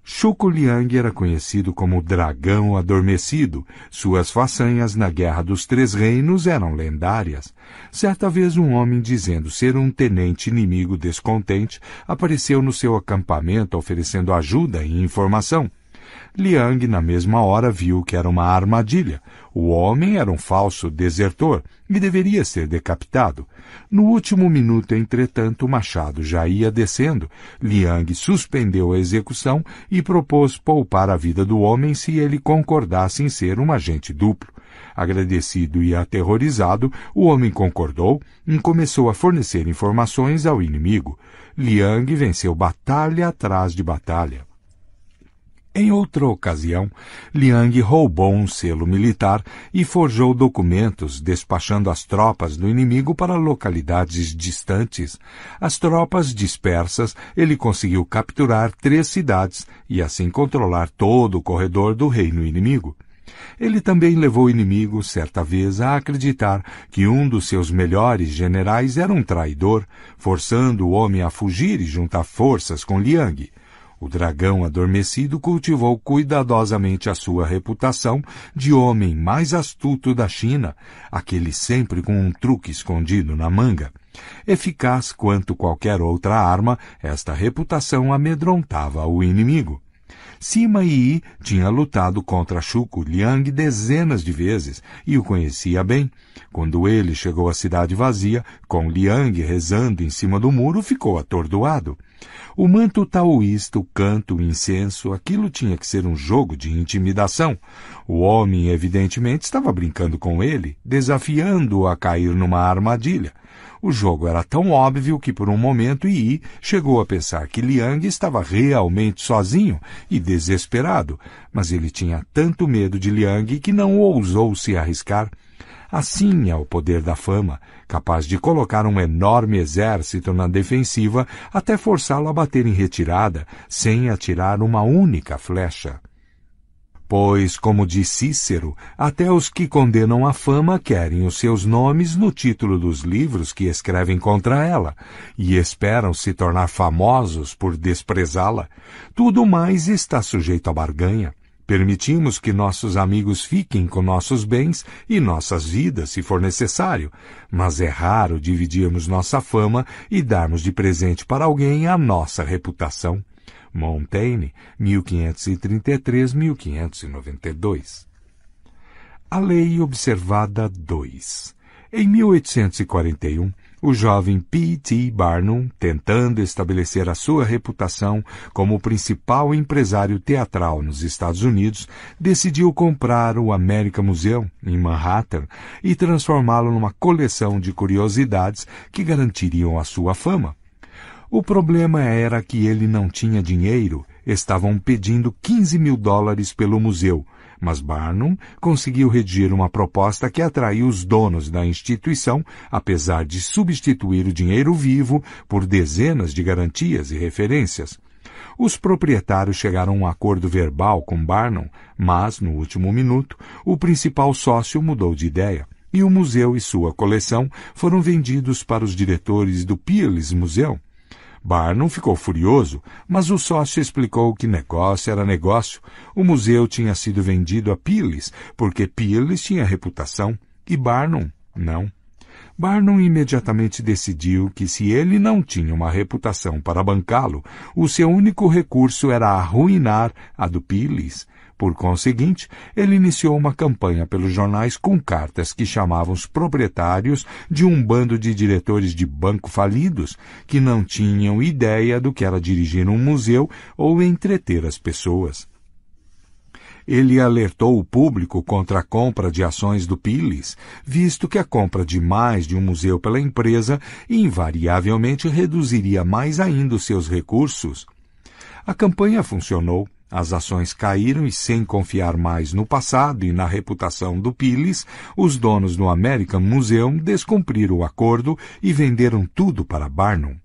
Shuku Liang era conhecido como Dragão Adormecido. Suas façanhas na Guerra dos Três Reinos eram lendárias. Certa vez um homem, dizendo ser um tenente inimigo descontente, apareceu no seu acampamento oferecendo ajuda e informação. Liang, na mesma hora, viu que era uma armadilha. O homem era um falso desertor e deveria ser decapitado. No último minuto, entretanto, o machado já ia descendo. Liang suspendeu a execução e propôs poupar a vida do homem se ele concordasse em ser um agente duplo. Agradecido e aterrorizado, o homem concordou e começou a fornecer informações ao inimigo. Liang venceu batalha atrás de batalha. Em outra ocasião, Liang roubou um selo militar e forjou documentos despachando as tropas do inimigo para localidades distantes. As tropas dispersas, ele conseguiu capturar 3 cidades e assim controlar todo o corredor do reino inimigo. Ele também levou o inimigo, certa vez, a acreditar que um dos seus melhores generais era um traidor, forçando o homem a fugir e juntar forças com Liang. O dragão adormecido cultivou cuidadosamente a sua reputação de homem mais astuto da China, aquele sempre com um truque escondido na manga. Eficaz quanto qualquer outra arma, esta reputação amedrontava o inimigo. Sima Yi tinha lutado contra Shuku Liang dezenas de vezes e o conhecia bem. Quando ele chegou à cidade vazia, com Liang rezando em cima do muro, ficou atordoado. O manto taoísta, o canto, o incenso, aquilo tinha que ser um jogo de intimidação. O homem, evidentemente, estava brincando com ele, desafiando-o a cair numa armadilha. O jogo era tão óbvio que por um momento Yi chegou a pensar que Liang estava realmente sozinho e desesperado, mas ele tinha tanto medo de Liang que não ousou se arriscar. Assim é o poder da fama, capaz de colocar um enorme exército na defensiva até forçá-lo a bater em retirada, sem atirar uma única flecha. Pois, como diz Cícero, até os que condenam a fama querem os seus nomes no título dos livros que escrevem contra ela, e esperam se tornar famosos por desprezá-la. Tudo mais está sujeito à barganha. Permitimos que nossos amigos fiquem com nossos bens e nossas vidas, se for necessário, mas é raro dividirmos nossa fama e darmos de presente para alguém a nossa reputação. Montaigne, 1533-1592. A Lei Observada 2. Em 1841, o jovem P.T. Barnum, tentando estabelecer a sua reputação como o principal empresário teatral nos Estados Unidos, decidiu comprar o American Museum, em Manhattan, e transformá-lo numa coleção de curiosidades que garantiriam a sua fama. O problema era que ele não tinha dinheiro. Estavam pedindo $15.000 pelo museu, mas Barnum conseguiu redigir uma proposta que atraiu os donos da instituição, apesar de substituir o dinheiro vivo por dezenas de garantias e referências. Os proprietários chegaram a um acordo verbal com Barnum, mas, no último minuto, o principal sócio mudou de ideia, e o museu e sua coleção foram vendidos para os diretores do Peale's Museum. Barnum ficou furioso, mas o sócio explicou que negócio era negócio. O museu tinha sido vendido a Peale's, porque Peale's tinha reputação, e Barnum não. Barnum imediatamente decidiu que, se ele não tinha uma reputação para bancá-lo, o seu único recurso era arruinar a do Peale's. Por conseguinte, ele iniciou uma campanha pelos jornais com cartas que chamavam os proprietários de um bando de diretores de banco falidos que não tinham ideia do que era dirigir um museu ou entreter as pessoas. Ele alertou o público contra a compra de ações do Peale's, visto que a compra de mais de um museu pela empresa invariavelmente reduziria mais ainda os seus recursos. A campanha funcionou. As ações caíram e, sem confiar mais no passado e na reputação do Peale's, os donos do American Museum descumpriram o acordo e venderam tudo para Barnum.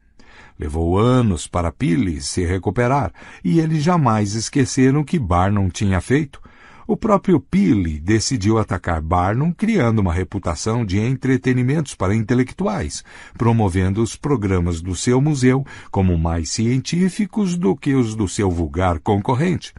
Levou anos para Peale's se recuperar, e eles jamais esqueceram o que Barnum tinha feito. O próprio Peale decidiu atacar Barnum, criando uma reputação de entretenimentos para intelectuais, promovendo os programas do seu museu como mais científicos do que os do seu vulgar concorrente.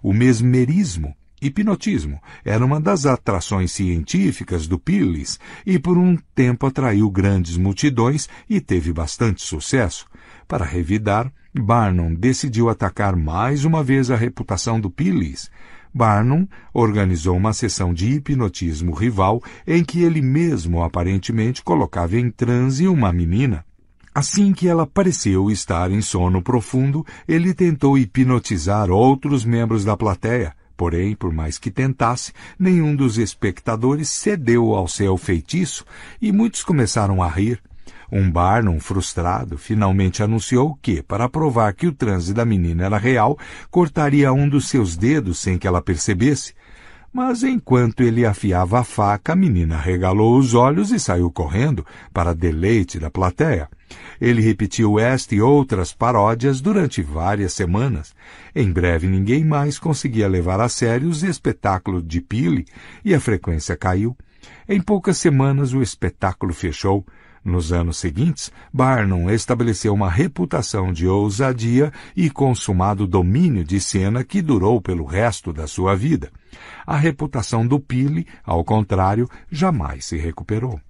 O mesmerismo, hipnotismo, era uma das atrações científicas do Peale's e por um tempo atraiu grandes multidões e teve bastante sucesso. Para revidar, Barnum decidiu atacar mais uma vez a reputação do Peale's. Barnum organizou uma sessão de hipnotismo rival em que ele mesmo aparentemente colocava em transe uma menina. Assim que ela pareceu estar em sono profundo, ele tentou hipnotizar outros membros da plateia. Porém, por mais que tentasse, nenhum dos espectadores cedeu ao seu feitiço e muitos começaram a rir. Um Barnum frustrado finalmente anunciou que, para provar que o transe da menina era real, cortaria um dos seus dedos sem que ela percebesse. Mas enquanto ele afiava a faca, a menina regalou os olhos e saiu correndo, para deleite da plateia. Ele repetiu esta e outras paródias durante várias semanas. Em breve ninguém mais conseguia levar a sério os espetáculos de Peale e a frequência caiu. Em poucas semanas o espetáculo fechou. Nos anos seguintes, Barnum estabeleceu uma reputação de ousadia e consumado domínio de cena que durou pelo resto da sua vida. A reputação do Peale, ao contrário, jamais se recuperou.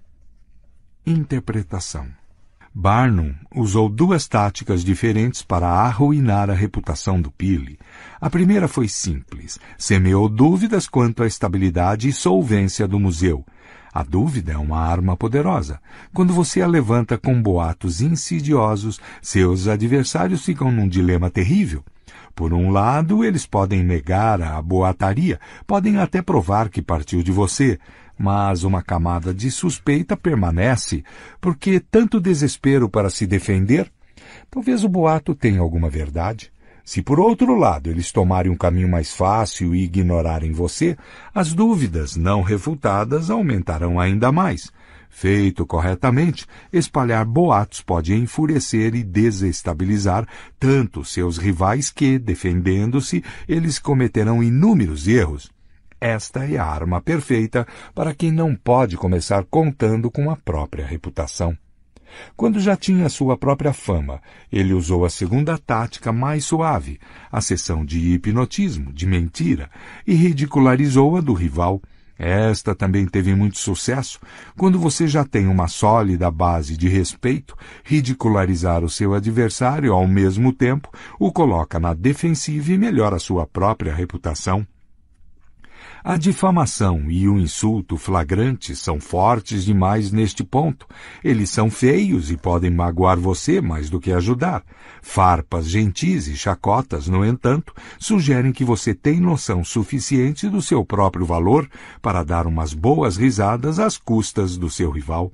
Interpretação. Barnum usou duas táticas diferentes para arruinar a reputação do Peale. A primeira foi simples. Semeou dúvidas quanto à estabilidade e solvência do museu. A dúvida é uma arma poderosa. Quando você a levanta com boatos insidiosos, seus adversários ficam num dilema terrível. Por um lado, eles podem negar a boataria, podem até provar que partiu de você, mas uma camada de suspeita permanece, porque tanto desespero para se defender? Talvez o boato tenha alguma verdade. Se, por outro lado, eles tomarem um caminho mais fácil e ignorarem você, as dúvidas não refutadas aumentarão ainda mais. Feito corretamente, espalhar boatos pode enfurecer e desestabilizar tanto seus rivais que, defendendo-se, eles cometerão inúmeros erros. Esta é a arma perfeita para quem não pode começar contando com a própria reputação. Quando já tinha sua própria fama, ele usou a segunda tática mais suave, a sessão de hipnotismo, de mentira, e ridicularizou a do rival. Esta também teve muito sucesso quando você já tem uma sólida base de respeito. Ridicularizar o seu adversário ao mesmo tempo o coloca na defensiva e melhora sua própria reputação. A difamação e o insulto flagrante são fortes demais neste ponto. Eles são feios e podem magoar você mais do que ajudar. Farpas gentis e chacotas, no entanto, sugerem que você tem noção suficiente do seu próprio valor para dar umas boas risadas às custas do seu rival.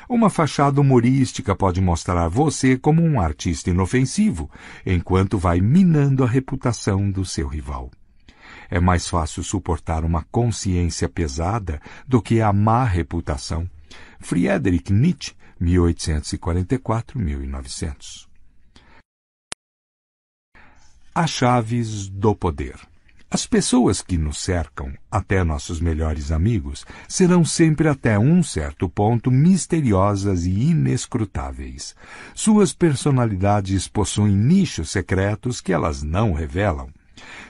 Uma fachada humorística pode mostrar você como um artista inofensivo, enquanto vai minando a reputação do seu rival. É mais fácil suportar uma consciência pesada do que a má reputação. Friedrich Nietzsche, 1844-1900. As chaves do poder. As pessoas que nos cercam, até nossos melhores amigos, serão sempre até um certo ponto misteriosas e inescrutáveis. Suas personalidades possuem nichos secretos que elas não revelam.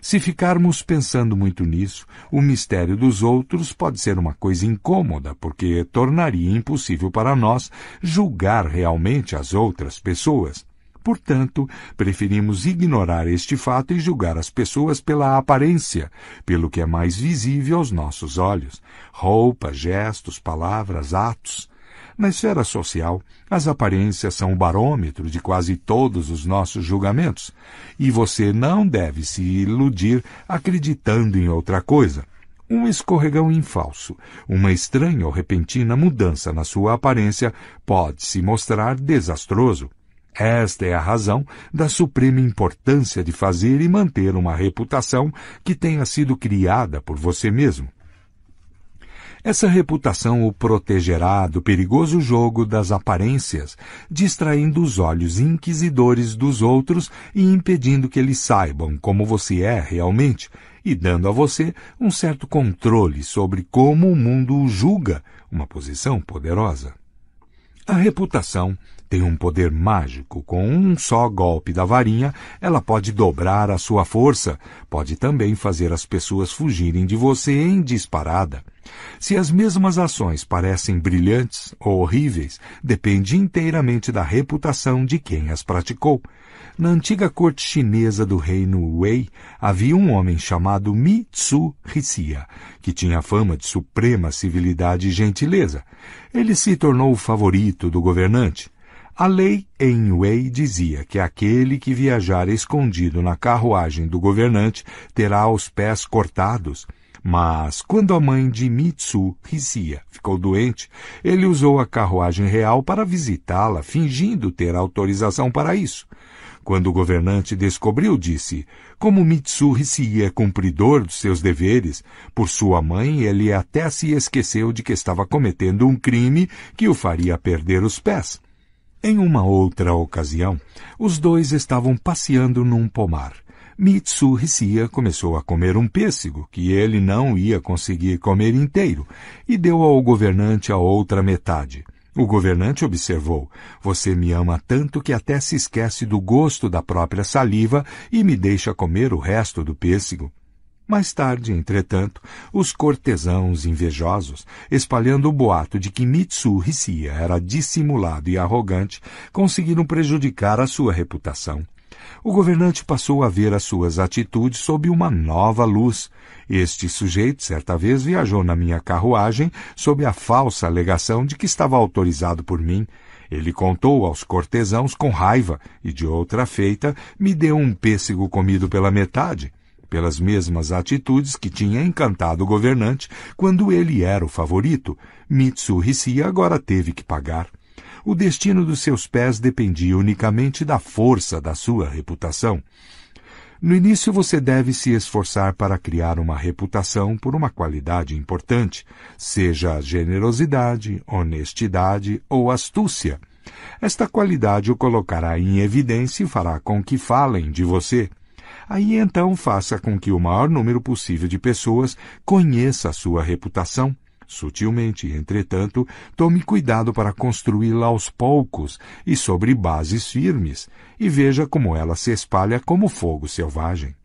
Se ficarmos pensando muito nisso, o mistério dos outros pode ser uma coisa incômoda, porque tornaria impossível para nós julgar realmente as outras pessoas. Portanto, preferimos ignorar este fato e julgar as pessoas pela aparência, pelo que é mais visível aos nossos olhos: roupa, gestos, palavras, atos. Na esfera social, as aparências são o barômetro de quase todos os nossos julgamentos, e você não deve se iludir acreditando em outra coisa. Um escorregão em falso, uma estranha ou repentina mudança na sua aparência pode se mostrar desastroso. Esta é a razão da suprema importância de fazer e manter uma reputação que tenha sido criada por você mesmo. Essa reputação o protegerá do perigoso jogo das aparências, distraindo os olhos inquisidores dos outros e impedindo que eles saibam como você é realmente, e dando a você um certo controle sobre como o mundo o julga, uma posição poderosa. A reputação tem um poder mágico. Com um só golpe da varinha, ela pode dobrar a sua força, pode também fazer as pessoas fugirem de você em disparada. Se as mesmas ações parecem brilhantes ou horríveis, depende inteiramente da reputação de quem as praticou. Na antiga corte chinesa do reino Wei, havia um homem chamado Mi-Tzu Hsieh, que tinha fama de suprema civilidade e gentileza. Ele se tornou o favorito do governante. A lei em Wei dizia que aquele que viajar escondido na carruagem do governante terá os pés cortados. Mas, quando a mãe de Mi-Tzu Hsieh ficou doente, ele usou a carruagem real para visitá-la, fingindo ter autorização para isso. Quando o governante descobriu, disse: como Mi-Tzu Hsieh é cumpridor dos seus deveres, por sua mãe ele até se esqueceu de que estava cometendo um crime que o faria perder os pés. Em uma outra ocasião, os dois estavam passeando num pomar. Mi-Tzu Hsieh começou a comer um pêssego que ele não ia conseguir comer inteiro e deu ao governante a outra metade. O governante observou: você me ama tanto que até se esquece do gosto da própria saliva e me deixa comer o resto do pêssego. Mais tarde, entretanto, os cortesãos invejosos, espalhando o boato de que Mi-Tzu Hsieh era dissimulado e arrogante, conseguiram prejudicar a sua reputação. O governante passou a ver as suas atitudes sob uma nova luz. Este sujeito, certa vez, viajou na minha carruagem sob a falsa alegação de que estava autorizado por mim. Ele contou aos cortesãos com raiva e, de outra feita, me deu um pêssego comido pela metade, pelas mesmas atitudes que tinha encantado o governante quando ele era o favorito. Mi-Tzu Hsieh agora teve que pagar. O destino dos seus pés dependia unicamente da força da sua reputação. No início você deve se esforçar para criar uma reputação por uma qualidade importante, seja generosidade, honestidade ou astúcia. Esta qualidade o colocará em evidência e fará com que falem de você. Aí então faça com que o maior número possível de pessoas conheça a sua reputação. Sutilmente, entretanto, tome cuidado para construí-la aos poucos e sobre bases firmes, e veja como ela se espalha como fogo selvagem.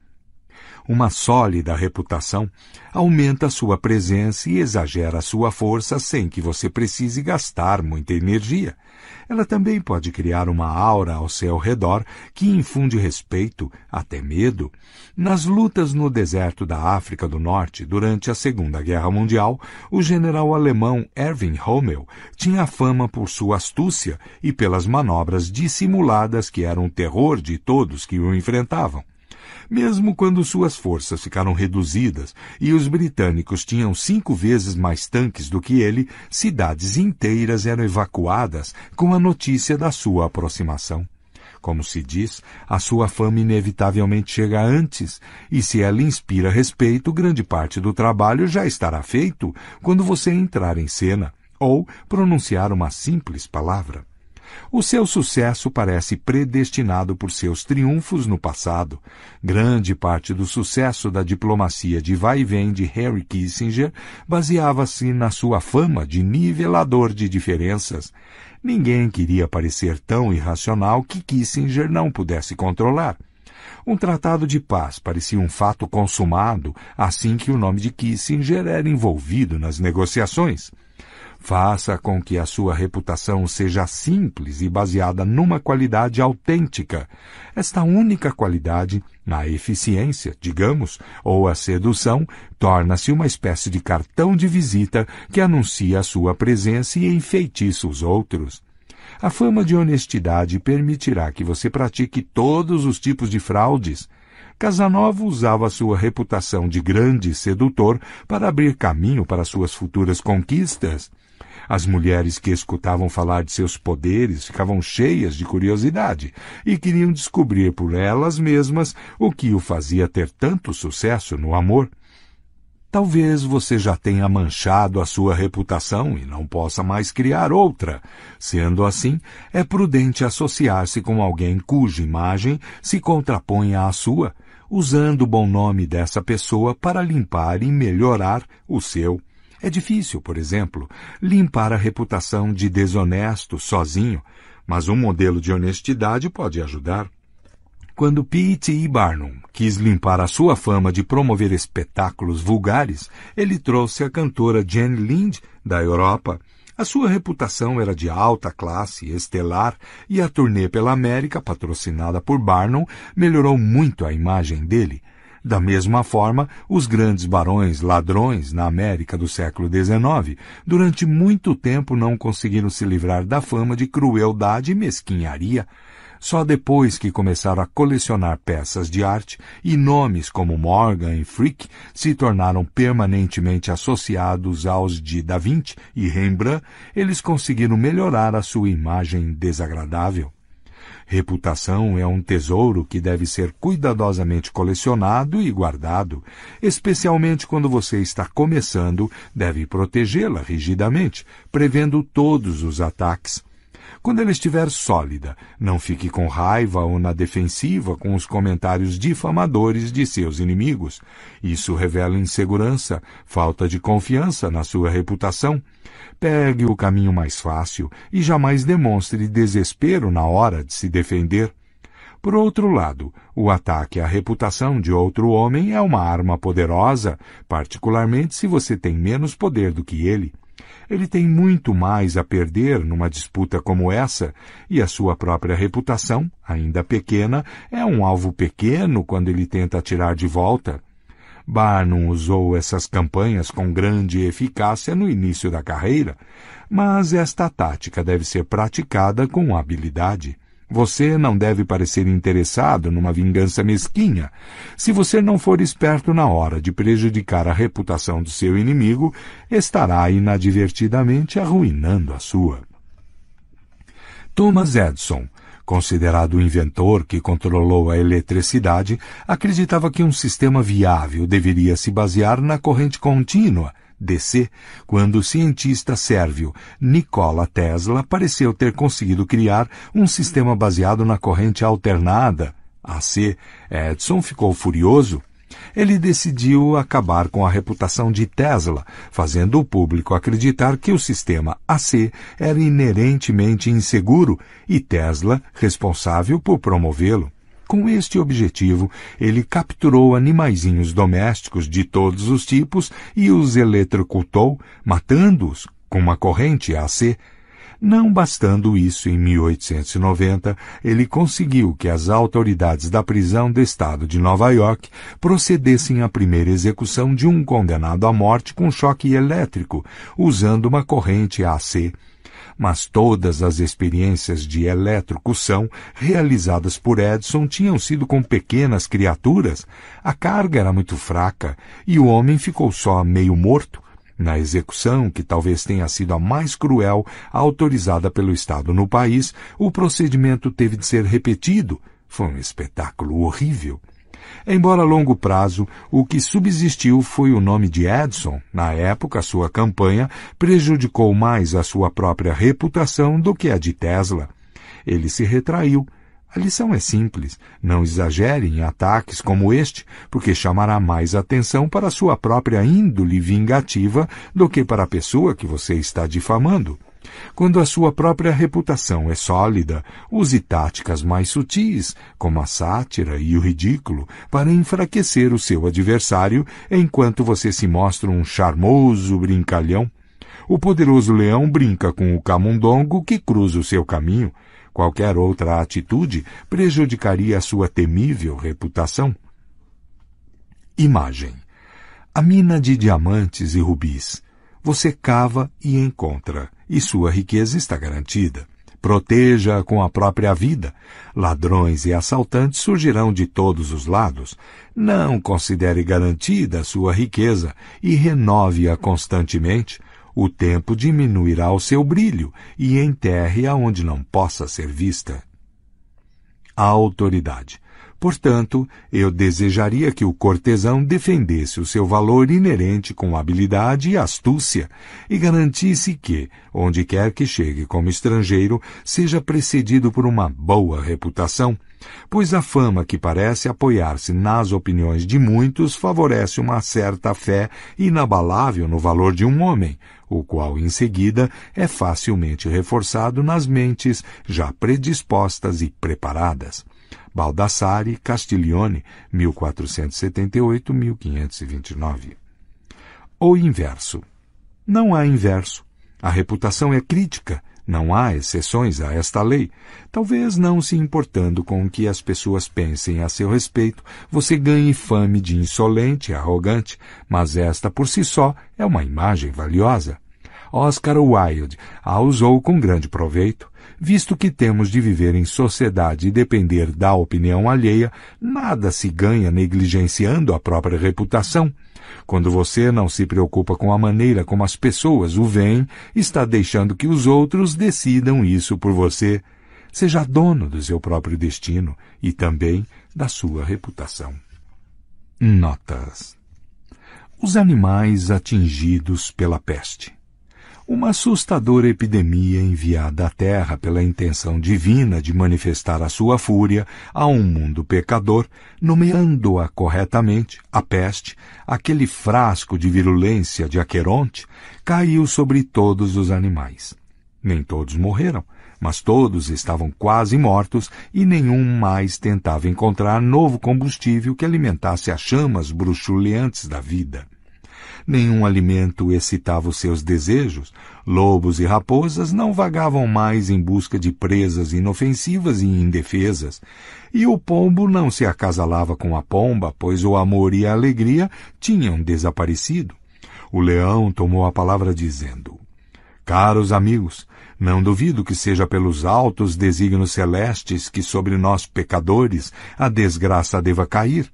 uma sólida reputação aumenta sua presença e exagera sua força sem que você precise gastar muita energia. Ela também pode criar uma aura ao seu redor que infunde respeito, até medo. Nas lutas no deserto da África do Norte, durante a Segunda Guerra Mundial, o general alemão Erwin Rommel tinha fama por sua astúcia e pelas manobras dissimuladas que eram o terror de todos que o enfrentavam. Mesmo quando suas forças ficaram reduzidas e os britânicos tinham 5 vezes mais tanques do que ele, cidades inteiras eram evacuadas com a notícia da sua aproximação. Como se diz, a sua fama inevitavelmente chega antes, e se ela inspira respeito, grande parte do trabalho já estará feito quando você entrar em cena ou pronunciar uma simples palavra. O seu sucesso parece predestinado por seus triunfos no passado. Grande parte do sucesso da diplomacia de vai-vem de Henry Kissinger baseava-se na sua fama de nivelador de diferenças. Ninguém queria parecer tão irracional que Kissinger não pudesse controlar. Um tratado de paz parecia um fato consumado assim que o nome de Kissinger era envolvido nas negociações. Faça com que a sua reputação seja simples e baseada numa qualidade autêntica. Esta única qualidade, a eficiência, digamos, ou a sedução, torna-se uma espécie de cartão de visita que anuncia a sua presença e enfeitiça os outros. A fama de honestidade permitirá que você pratique todos os tipos de fraudes. Casanova usava sua reputação de grande sedutor para abrir caminho para suas futuras conquistas. As mulheres que escutavam falar de seus poderes ficavam cheias de curiosidade e queriam descobrir por elas mesmas o que o fazia ter tanto sucesso no amor. Talvez você já tenha manchado a sua reputação e não possa mais criar outra. Sendo assim, é prudente associar-se com alguém cuja imagem se contraponha à sua, usando o bom nome dessa pessoa para limpar e melhorar o seu. É difícil, por exemplo, limpar a reputação de desonesto sozinho, mas um modelo de honestidade pode ajudar. Quando P.T. Barnum quis limpar a sua fama de promover espetáculos vulgares, ele trouxe a cantora Jane Lind da Europa. A sua reputação era de alta classe, estelar, e a turnê pela América, patrocinada por Barnum, melhorou muito a imagem dele. Da mesma forma, os grandes barões ladrões na América do século XIX, durante muito tempo não conseguiram se livrar da fama de crueldade e mesquinharia. Só depois que começaram a colecionar peças de arte e nomes como Morgan e Frick se tornaram permanentemente associados aos de Da Vinci e Rembrandt, eles conseguiram melhorar a sua imagem desagradável. Reputação é um tesouro que deve ser cuidadosamente colecionado e guardado. Especialmente quando você está começando, deve protegê-la rigidamente, prevendo todos os ataques. Quando ela estiver sólida, não fique com raiva ou na defensiva com os comentários difamadores de seus inimigos. Isso revela insegurança, falta de confiança na sua reputação. Pegue o caminho mais fácil e jamais demonstre desespero na hora de se defender. Por outro lado, o ataque à reputação de outro homem é uma arma poderosa, particularmente se você tem menos poder do que ele. Ele tem muito mais a perder numa disputa como essa, e a sua própria reputação, ainda pequena, é um alvo pequeno quando ele tenta atirar de volta. Barnum usou essas campanhas com grande eficácia no início da carreira, mas esta tática deve ser praticada com habilidade. Você não deve parecer interessado numa vingança mesquinha. Se você não for esperto na hora de prejudicar a reputação do seu inimigo, estará inadvertidamente arruinando a sua. Thomas Edison, considerado o inventor que controlou a eletricidade, acreditava que um sistema viável deveria se basear na corrente contínua, DC, quando o cientista sérvio Nikola Tesla pareceu ter conseguido criar um sistema baseado na corrente alternada, AC. Edison ficou furioso. Ele decidiu acabar com a reputação de Tesla, fazendo o público acreditar que o sistema AC era inerentemente inseguro e Tesla responsável por promovê-lo. Com este objetivo, ele capturou animaizinhos domésticos de todos os tipos e os eletrocutou, matando-os com uma corrente AC. Não bastando isso, em 1890, ele conseguiu que as autoridades da prisão do estado de Nova York procedessem à primeira execução de um condenado à morte com choque elétrico, usando uma corrente AC. Mas todas as experiências de eletrocução realizadas por Edison tinham sido com pequenas criaturas. A carga era muito fraca e o homem ficou só meio morto. Na execução, que talvez tenha sido a mais cruel autorizada pelo Estado no país, o procedimento teve de ser repetido. Foi um espetáculo horrível. Embora a longo prazo, o que subsistiu foi o nome de Edison. Na época, sua campanha prejudicou mais a sua própria reputação do que a de Tesla. Ele se retraiu. A lição é simples. Não exagere em ataques como este, porque chamará mais atenção para sua própria índole vingativa do que para a pessoa que você está difamando. Quando a sua própria reputação é sólida, use táticas mais sutis, como a sátira e o ridículo, para enfraquecer o seu adversário enquanto você se mostra um charmoso brincalhão. O poderoso leão brinca com o camundongo que cruza o seu caminho. Qualquer outra atitude prejudicaria a sua temível reputação. Imagem. A mina de diamantes e rubis. Você cava e encontra, e sua riqueza está garantida. Proteja-a com a própria vida. Ladrões e assaltantes surgirão de todos os lados. Não considere garantida a sua riqueza e renove-a constantemente. O tempo diminuirá o seu brilho e enterre-a onde não possa ser vista. A autoridade. Portanto, eu desejaria que o cortesão defendesse o seu valor inerente com habilidade e astúcia e garantisse que, onde quer que chegue como estrangeiro, seja precedido por uma boa reputação, pois a fama que parece apoiar-se nas opiniões de muitos favorece uma certa fé inabalável no valor de um homem, o qual, em seguida, é facilmente reforçado nas mentes já predispostas e preparadas. Baldassare Castiglione, 1478-1529. Ou inverso. Não há inverso. A reputação é crítica. Não há exceções a esta lei. Talvez não se importando com o que as pessoas pensem a seu respeito, você ganhe fame de insolente e arrogante, mas esta por si só é uma imagem valiosa. Oscar Wilde a usou com grande proveito. Visto que temos de viver em sociedade e depender da opinião alheia, nada se ganha negligenciando a própria reputação. Quando você não se preocupa com a maneira como as pessoas o veem, está deixando que os outros decidam isso por você. Seja dono do seu próprio destino e também da sua reputação. Notas. Os animais atingidos pela peste. Uma assustadora epidemia enviada à Terra pela intenção divina de manifestar a sua fúria a um mundo pecador, nomeando-a corretamente, a peste, aquele frasco de virulência de Aqueronte, caiu sobre todos os animais. Nem todos morreram, mas todos estavam quase mortos e nenhum mais tentava encontrar novo combustível que alimentasse as chamas bruxuleantes da vida. Nenhum alimento excitava os seus desejos, lobos e raposas não vagavam mais em busca de presas inofensivas e indefesas, e o pombo não se acasalava com a pomba, pois o amor e a alegria tinham desaparecido. O leão tomou a palavra dizendo: Caros amigos, não duvido que seja pelos altos desígnios celestes que sobre nós pecadores a desgraça deva cair,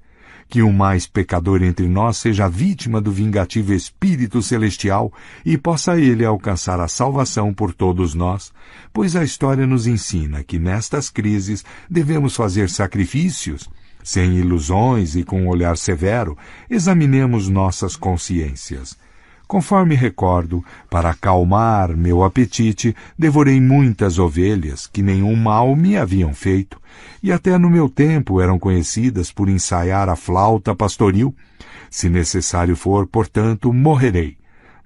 que o mais pecador entre nós seja vítima do vingativo Espírito Celestial e possa ele alcançar a salvação por todos nós, pois a história nos ensina que nestas crises devemos fazer sacrifícios. Sem ilusões e com um olhar severo, examinemos nossas consciências. Conforme recordo, para acalmar meu apetite, devorei muitas ovelhas que nenhum mal me haviam feito, e até no meu tempo eram conhecidas por ensaiar a flauta pastoril. Se necessário for, portanto, morrerei.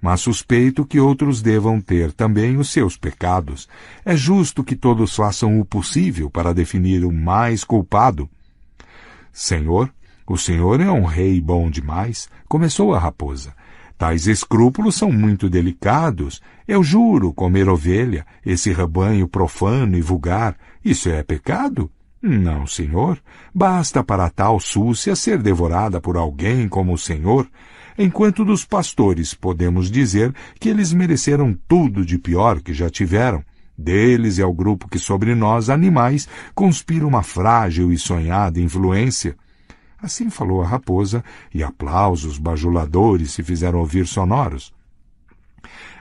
Mas suspeito que outros devam ter também os seus pecados. É justo que todos façam o possível para definir o mais culpado. Senhor, o senhor é um rei bom demais, começou a raposa. Tais escrúpulos são muito delicados. Eu juro, comer ovelha, esse rebanho profano e vulgar, isso é pecado? Não, senhor. Basta para tal súcia ser devorada por alguém como o senhor. Enquanto dos pastores podemos dizer que eles mereceram tudo de pior que já tiveram. Deles é o grupo que sobre nós, animais, conspira uma frágil e sonhada influência. Assim falou a raposa, e aplausos bajuladores se fizeram ouvir sonoros.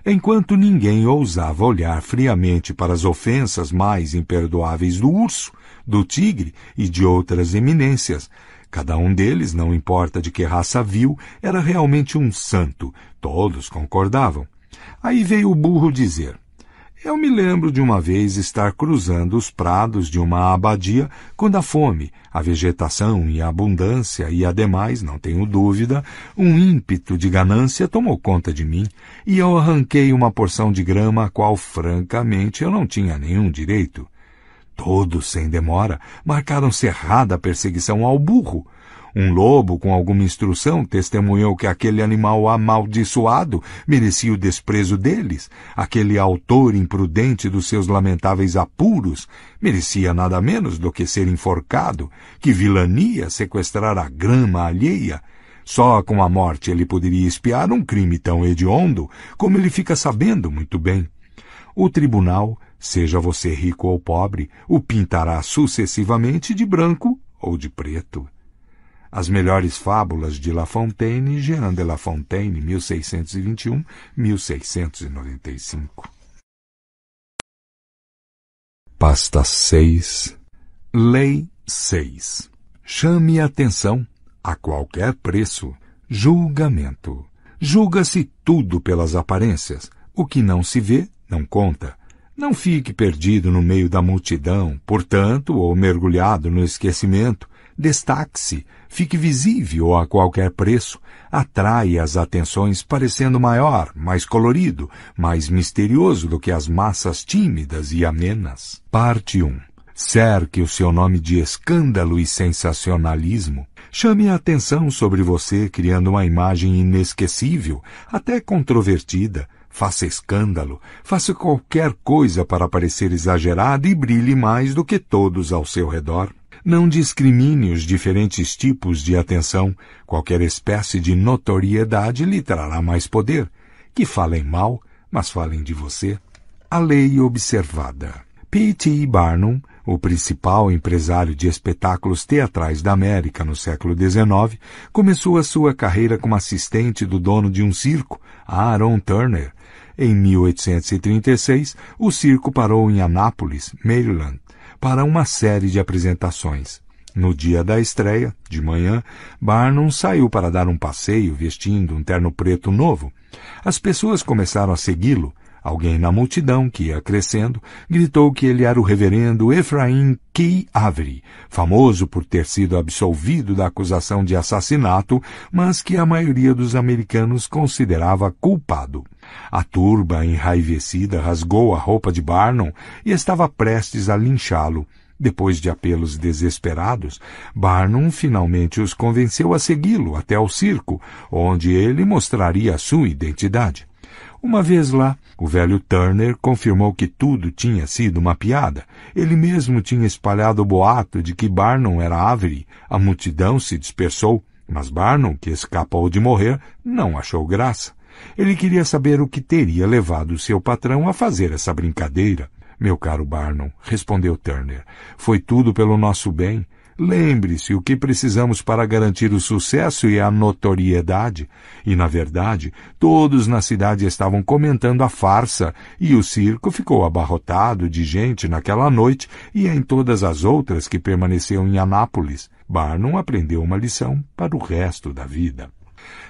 Enquanto ninguém ousava olhar friamente para as ofensas mais imperdoáveis do urso, do tigre e de outras eminências, cada um deles, não importa de que raça vil, era realmente um santo. Todos concordavam. Aí veio o burro dizer: eu me lembro de uma vez estar cruzando os prados de uma abadia quando a fome, a vegetação e a abundância e, ademais, não tenho dúvida, um ímpeto de ganância tomou conta de mim e eu arranquei uma porção de grama a qual, francamente, eu não tinha nenhum direito. Todos, sem demora, marcaram cerrada a perseguição ao burro. Um lobo, com alguma instrução, testemunhou que aquele animal amaldiçoado merecia o desprezo deles. Aquele autor imprudente dos seus lamentáveis apuros merecia nada menos do que ser enforcado. Que vilania sequestrar a grama alheia! Só com a morte ele poderia expiar um crime tão hediondo, como ele fica sabendo muito bem. O tribunal, seja você rico ou pobre, o pintará sucessivamente de branco ou de preto. As melhores fábulas de La Fontaine, Jean de La Fontaine, 1621-1695. Pasta 6. Lei 6. Chame atenção, a qualquer preço. Julgamento. Julga-se tudo pelas aparências. O que não se vê, não conta. Não fique perdido no meio da multidão, portanto, ou mergulhado no esquecimento. Destaque-se, fique visível a qualquer preço, atraia as atenções parecendo maior, mais colorido, mais misterioso do que as massas tímidas e amenas. Parte 1. Cerque o seu nome de escândalo e sensacionalismo. Chame a atenção sobre você criando uma imagem inesquecível, até controvertida. Faça escândalo, faça qualquer coisa para parecer exagerado e brilhe mais do que todos ao seu redor. Não discrimine os diferentes tipos de atenção. Qualquer espécie de notoriedade lhe trará mais poder. Que falem mal, mas falem de você. A lei observada. P.T. Barnum, o principal empresário de espetáculos teatrais da América no século XIX, começou a sua carreira como assistente do dono de um circo, Aaron Turner. Em 1836, o circo parou em Anápolis, Maryland, para uma série de apresentações. No dia da estreia, de manhã, Barnum saiu para dar um passeio vestindo um terno preto novo. As pessoas começaram a segui-lo. Alguém na multidão, que ia crescendo, gritou que ele era o reverendo Ephraim K. Avery, famoso por ter sido absolvido da acusação de assassinato, mas que a maioria dos americanos considerava culpado. A turba, enraivecida, rasgou a roupa de Barnum e estava prestes a linchá-lo. Depois de apelos desesperados, Barnum finalmente os convenceu a segui-lo até ao circo, onde ele mostraria a sua identidade. Uma vez lá, o velho Turner confirmou que tudo tinha sido uma piada. Ele mesmo tinha espalhado o boato de que Barnum era Avery. A multidão se dispersou, mas Barnum, que escapou de morrer, não achou graça. Ele queria saber o que teria levado seu patrão a fazer essa brincadeira. Meu caro Barnum, respondeu Turner, foi tudo pelo nosso bem. Lembre-se, o que precisamos para garantir o sucesso e a notoriedade. E, na verdade, todos na cidade estavam comentando a farsa, e o circo ficou abarrotado de gente naquela noite e em todas as outras que permaneciam em Anápolis. Barnum aprendeu uma lição para o resto da vida.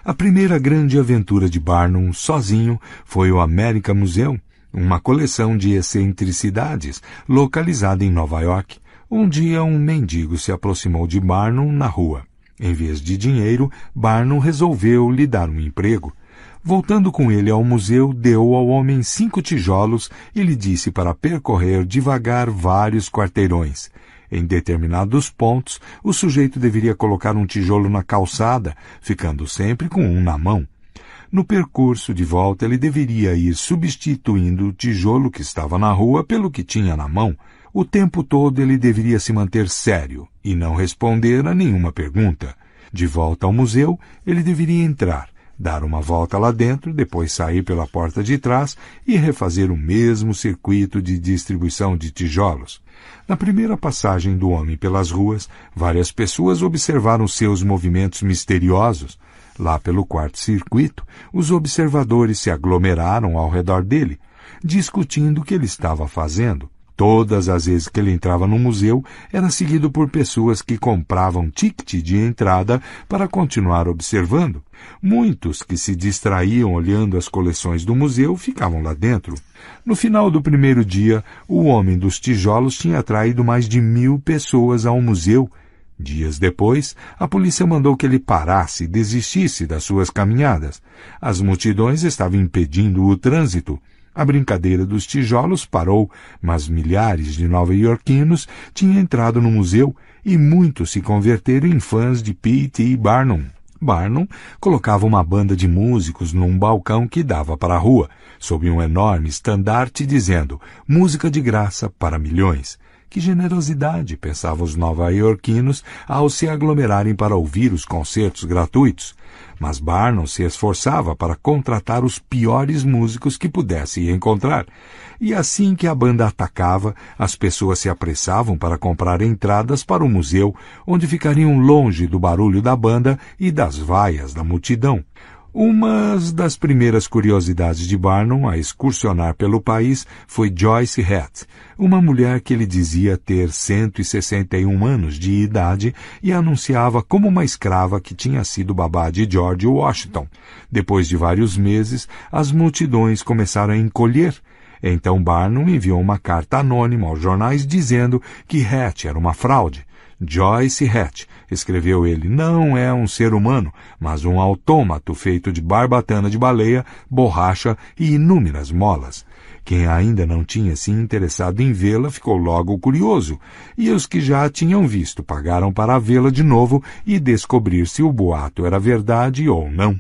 A primeira grande aventura de Barnum, sozinho, foi o American Museum, uma coleção de excentricidades localizada em Nova York. Um dia um mendigo se aproximou de Barnum na rua. Em vez de dinheiro, Barnum resolveu lhe dar um emprego. Voltando com ele ao museu, deu ao homem 5 tijolos e lhe disse para percorrer devagar vários quarteirões. Em determinados pontos, o sujeito deveria colocar um tijolo na calçada, ficando sempre com um na mão. No percurso de volta, ele deveria ir substituindo o tijolo que estava na rua pelo que tinha na mão. O tempo todo ele deveria se manter sério e não responder a nenhuma pergunta. De volta ao museu, ele deveria entrar, dar uma volta lá dentro, depois sair pela porta de trás e refazer o mesmo circuito de distribuição de tijolos. Na primeira passagem do homem pelas ruas, várias pessoas observaram seus movimentos misteriosos. Lá pelo quarto circuito, os observadores se aglomeraram ao redor dele, discutindo o que ele estava fazendo. Todas as vezes que ele entrava no museu, era seguido por pessoas que compravam ticket de entrada para continuar observando. Muitos que se distraíam olhando as coleções do museu ficavam lá dentro. No final do primeiro dia, o homem dos tijolos tinha atraído mais de 1000 pessoas ao museu. Dias depois, a polícia mandou que ele parasse e desistisse das suas caminhadas. As multidões estavam impedindo o trânsito. A brincadeira dos tijolos parou, mas milhares de nova-iorquinos tinham entrado no museu e muitos se converteram em fãs de P.T. Barnum. Barnum colocava uma banda de músicos num balcão que dava para a rua, sob um enorme estandarte dizendo «Música de graça para milhões». Que generosidade, pensavam os nova-iorquinos ao se aglomerarem para ouvir os concertos gratuitos. Mas Barnum se esforçava para contratar os piores músicos que pudesse encontrar. E assim que a banda atacava, as pessoas se apressavam para comprar entradas para o museu, onde ficariam longe do barulho da banda e das vaias da multidão. Uma das primeiras curiosidades de Barnum a excursionar pelo país foi Joyce Hatt, uma mulher que ele dizia ter 161 anos de idade e anunciava como uma escrava que tinha sido babá de George Washington. Depois de vários meses, as multidões começaram a encolher. Então Barnum enviou uma carta anônima aos jornais dizendo que Hatt era uma fraude. Joyce Hatt, escreveu ele, não é um ser humano, mas um autômato feito de barbatana de baleia, borracha e inúmeras molas. Quem ainda não tinha se interessado em vê-la ficou logo curioso, e os que já a tinham visto pagaram para vê-la de novo e descobrir se o boato era verdade ou não.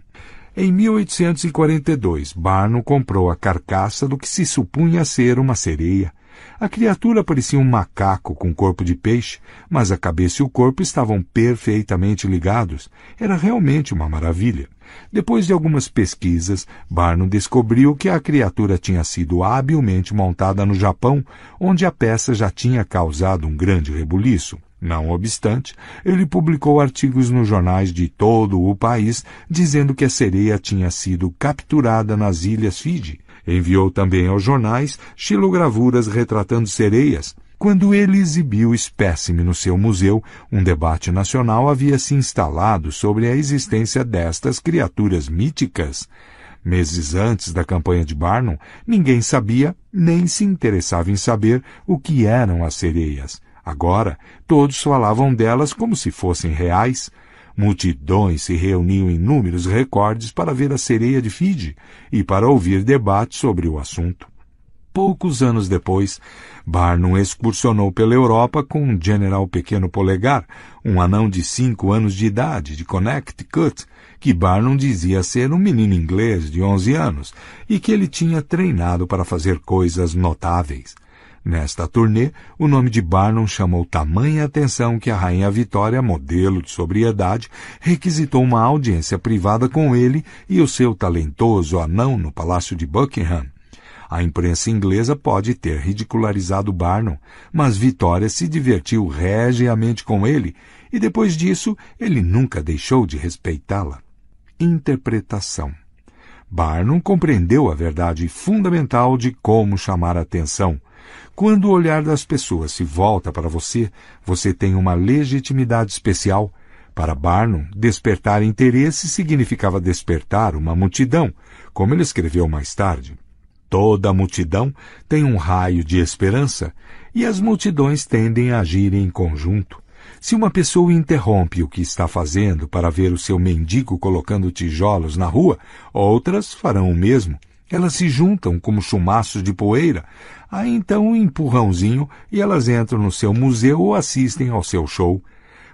Em 1842, Barnum comprou a carcaça do que se supunha ser uma sereia. A criatura parecia um macaco com corpo de peixe, mas a cabeça e o corpo estavam perfeitamente ligados. Era realmente uma maravilha. Depois de algumas pesquisas, Barnum descobriu que a criatura tinha sido habilmente montada no Japão, onde a peça já tinha causado um grande rebuliço. Não obstante, ele publicou artigos nos jornais de todo o país dizendo que a sereia tinha sido capturada nas Ilhas Fiji. Enviou também aos jornais xilogravuras retratando sereias. Quando ele exibiu o espécime no seu museu, um debate nacional havia se instalado sobre a existência destas criaturas míticas. Meses antes da campanha de Barnum, ninguém sabia nem se interessava em saber o que eram as sereias. Agora, todos falavam delas como se fossem reais. Multidões se reuniam em números recordes para ver a sereia de Fiji e para ouvir debates sobre o assunto. Poucos anos depois, Barnum excursionou pela Europa com um general pequeno polegar, um anão de 5 anos de idade, de Connecticut, que Barnum dizia ser um menino inglês de 11 anos e que ele tinha treinado para fazer coisas notáveis. Nesta turnê, o nome de Barnum chamou tamanha atenção que a Rainha Vitória, modelo de sobriedade, requisitou uma audiência privada com ele e o seu talentoso anão no Palácio de Buckingham. A imprensa inglesa pode ter ridicularizado Barnum, mas Vitória se divertiu regiamente com ele e depois disso ele nunca deixou de respeitá-la. Interpretação. Barnum compreendeu a verdade fundamental de como chamar a atenção. Quando o olhar das pessoas se volta para você, você tem uma legitimidade especial. Para Barnum, despertar interesse significava despertar uma multidão, como ele escreveu mais tarde. Toda multidão tem um raio de esperança, e as multidões tendem a agir em conjunto. Se uma pessoa interrompe o que está fazendo para ver o seu mendigo colocando tijolos na rua, outras farão o mesmo. Elas se juntam como chumaços de poeira. Há então um empurrãozinho e elas entram no seu museu ou assistem ao seu show.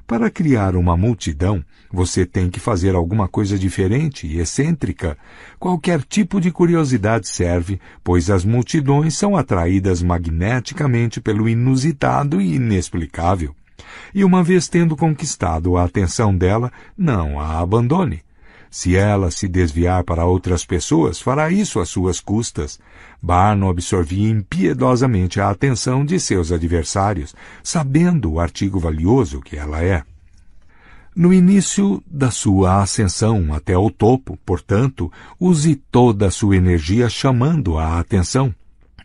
Para criar uma multidão, você tem que fazer alguma coisa diferente e excêntrica. Qualquer tipo de curiosidade serve, pois as multidões são atraídas magneticamente pelo inusitado e inexplicável. E uma vez tendo conquistado a atenção dela, não a abandone. Se ela se desviar para outras pessoas, fará isso às suas custas. Barnum absorvia impiedosamente a atenção de seus adversários, sabendo o artigo valioso que ela é. No início da sua ascensão até o topo, portanto, use toda a sua energia chamando a atenção.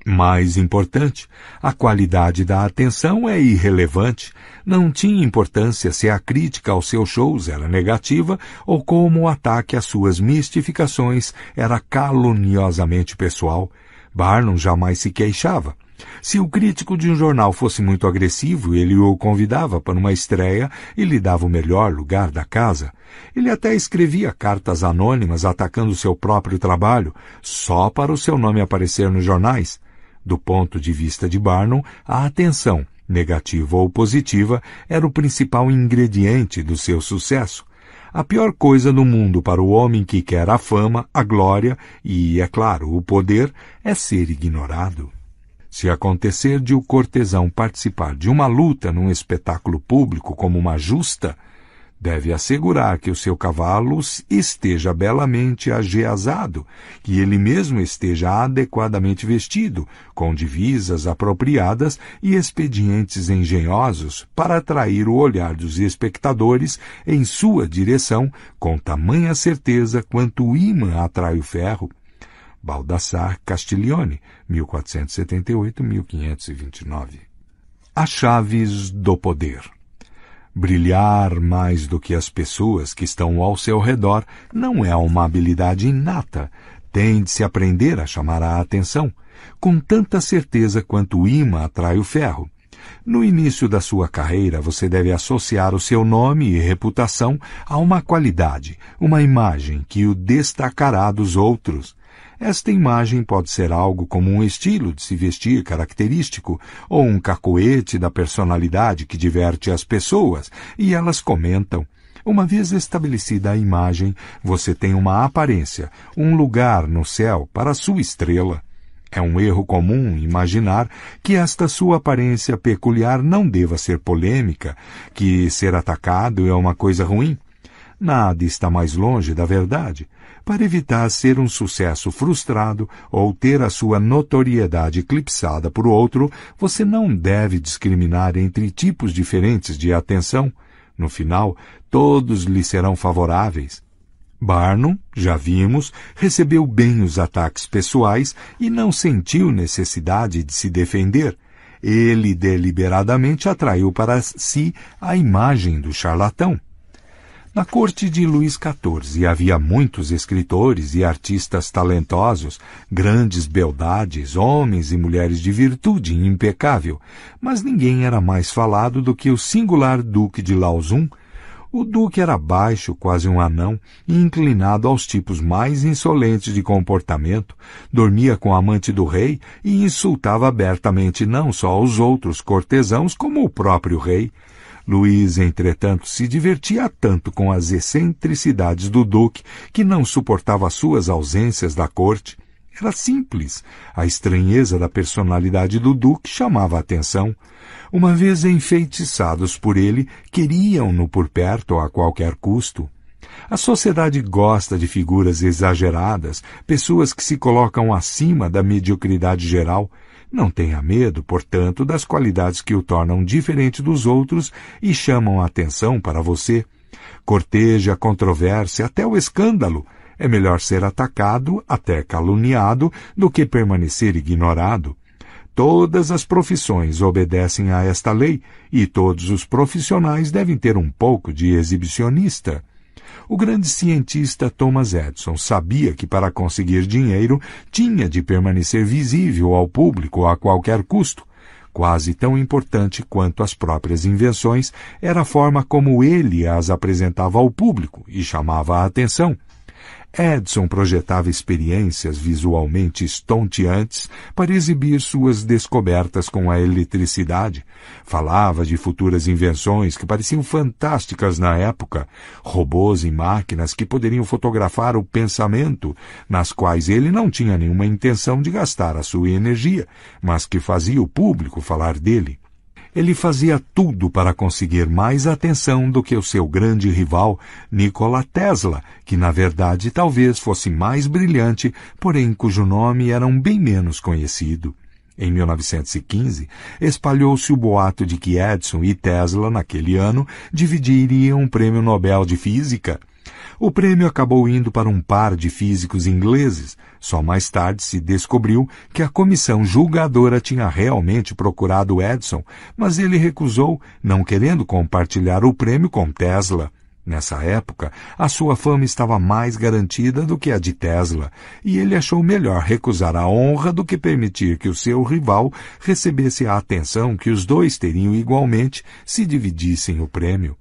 Mais importante, a qualidade da atenção é irrelevante. Não tinha importância se a crítica aos seus shows era negativa ou como o ataque às suas mistificações era caluniosamente pessoal. Barnum jamais se queixava. Se o crítico de um jornal fosse muito agressivo, ele o convidava para uma estreia e lhe dava o melhor lugar da casa. Ele até escrevia cartas anônimas atacando seu próprio trabalho, só para o seu nome aparecer nos jornais. Do ponto de vista de Barnum, a atenção, negativa ou positiva, era o principal ingrediente do seu sucesso. A pior coisa no mundo para o homem que quer a fama, a glória e, é claro, o poder é ser ignorado. Se acontecer de o cortesão participar de uma luta num espetáculo público como uma justa, deve assegurar que o seu cavalo esteja belamente ageazado, que ele mesmo esteja adequadamente vestido, com divisas apropriadas e expedientes engenhosos para atrair o olhar dos espectadores em sua direção com tamanha certeza quanto o ímã atrai o ferro. Baldassare Castiglione, 1478-1529. As chaves do poder. Brilhar mais do que as pessoas que estão ao seu redor não é uma habilidade inata. Tem de se aprender a chamar a atenção, com tanta certeza quanto o ímã atrai o ferro. No início da sua carreira, você deve associar o seu nome e reputação a uma qualidade, uma imagem que o destacará dos outros. Esta imagem pode ser algo como um estilo de se vestir característico ou um cacoete da personalidade que diverte as pessoas e elas comentam. Uma vez estabelecida a imagem, você tem uma aparência, um lugar no céu para a sua estrela. É um erro comum imaginar que esta sua aparência peculiar não deva ser polêmica, que ser atacado é uma coisa ruim. Nada está mais longe da verdade. Para evitar ser um sucesso frustrado ou ter a sua notoriedade eclipsada por outro, você não deve discriminar entre tipos diferentes de atenção. No final, todos lhe serão favoráveis. Barnum, já vimos, recebeu bem os ataques pessoais e não sentiu necessidade de se defender. Ele deliberadamente atraiu para si a imagem do charlatão. Na corte de Luís XIV havia muitos escritores e artistas talentosos, grandes beldades, homens e mulheres de virtude impecável, mas ninguém era mais falado do que o singular Duque de Lauzun. O duque era baixo, quase um anão, e inclinado aos tipos mais insolentes de comportamento, dormia com a amante do rei e insultava abertamente não só os outros cortesãos como o próprio rei. Luís, entretanto, se divertia tanto com as excentricidades do duque que não suportava as suas ausências da corte. Era simples. A estranheza da personalidade do duque chamava a atenção. Uma vez enfeitiçados por ele, queriam-no por perto a qualquer custo. A sociedade gosta de figuras exageradas, pessoas que se colocam acima da mediocridade geral. Não tenha medo, portanto, das qualidades que o tornam diferente dos outros e chamam a atenção para você. Corteje a controvérsia até o escândalo. É melhor ser atacado, até caluniado, do que permanecer ignorado. Todas as profissões obedecem a esta lei e todos os profissionais devem ter um pouco de exibicionista. O grande cientista Thomas Edison sabia que para conseguir dinheiro tinha de permanecer visível ao público a qualquer custo. Quase tão importante quanto as próprias invenções era a forma como ele as apresentava ao público e chamava a atenção. Edison projetava experiências visualmente estonteantes para exibir suas descobertas com a eletricidade. Falava de futuras invenções que pareciam fantásticas na época, robôs e máquinas que poderiam fotografar o pensamento, nas quais ele não tinha nenhuma intenção de gastar a sua energia, mas que fazia o público falar dele. Ele fazia tudo para conseguir mais atenção do que o seu grande rival, Nikola Tesla, que na verdade talvez fosse mais brilhante, porém cujo nome era bem menos conhecido. Em 1915, espalhou-se o boato de que Edison e Tesla, naquele ano, dividiriam o Prêmio Nobel de Física. O prêmio acabou indo para um par de físicos ingleses. Só mais tarde se descobriu que a comissão julgadora tinha realmente procurado Edison, mas ele recusou, não querendo compartilhar o prêmio com Tesla. Nessa época, a sua fama estava mais garantida do que a de Tesla, e ele achou melhor recusar a honra do que permitir que o seu rival recebesse a atenção que os dois teriam igualmente se dividissem o prêmio.